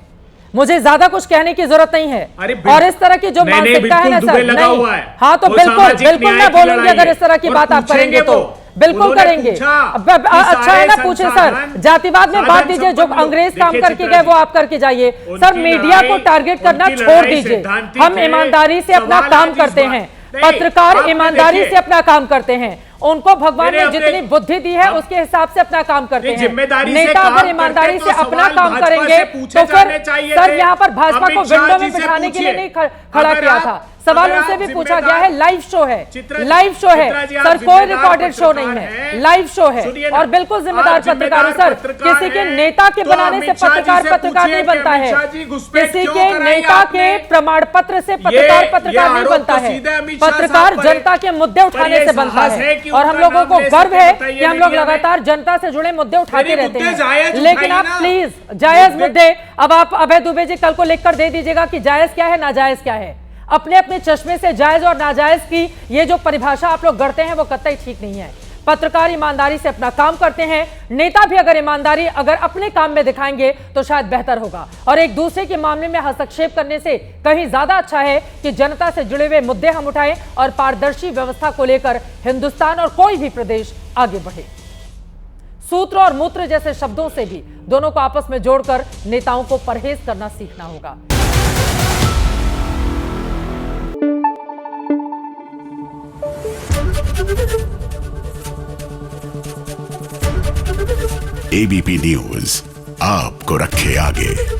मुझे ज्यादा कुछ कहने की जरूरत नहीं है। और इस तरह की जो मानसिकता है ना सर, नहीं, हाँ तो बिल्कुल मैं बोलूंगी अगर इस तरह की बात आप करेंगे तो बिल्कुल करेंगे। अच्छा है ना, पूछे सर, जातिवाद में बात दीजिए, जो अंग्रेज काम करके गए वो आप करके जाइए। सर मीडिया को टारगेट करना छोड़ दीजिए। हम ईमानदारी से अपना काम करते हैं, पत्रकार ईमानदारी से अपना काम करते हैं। उनको भगवान ने जितनी बुद्धि दी है उसके हिसाब से अपना काम करते हैं। नेता अगर ईमानदारी से अपना काम करेंगे तो फिर सर यहाँ पर भाजपा को विंडो में बिठाने के लिए नहीं खड़ा किया था। सवाल उनसे भी पूछा गया है। लाइव शो है, लाइव शो है सर, कोई रिकॉर्डेड शो नहीं है, लाइव शो है। और बिल्कुल जिम्मेदार पत्रकार सर, किसी के नेता के बनाने से पत्रकार नहीं बनता है। किसी के नेता के प्रमाण पत्र से पत्रकार नहीं बनता है। पत्रकार जनता के मुद्दे उठाने से बनता है। और हम लोगों को गर्व है कि हम लोग लगातार जनता से जुड़े मुद्दे उठाते रहते हैं। लेकिन आप प्लीज जायज मुद्दे, अब आप अभय दुबे जी कल को लिखकर दे दीजिएगा कि जायज क्या है नाजायज क्या है। अपने अपने चश्मे से जायज और नाजायज की ये जो परिभाषा आप लोग गढ़ते हैं वो कतई ठीक नहीं है। पत्रकार ईमानदारी से अपना काम करते हैं, नेता भी अगर ईमानदारी अगर अपने काम में दिखाएंगे तो शायद बेहतर होगा। और एक दूसरे के मामले में हस्तक्षेप करने से कहीं ज्यादा अच्छा है कि जनता से जुड़े हुए मुद्दे हम उठाएं और पारदर्शी व्यवस्था को लेकर हिंदुस्तान और कोई भी प्रदेश आगे बढ़े। सूत्र और मूत्र जैसे शब्दों से भी दोनों को आपस में जोड़कर नेताओं को परहेज करना सीखना होगा। एबीपी न्यूज आपको रखे आगे।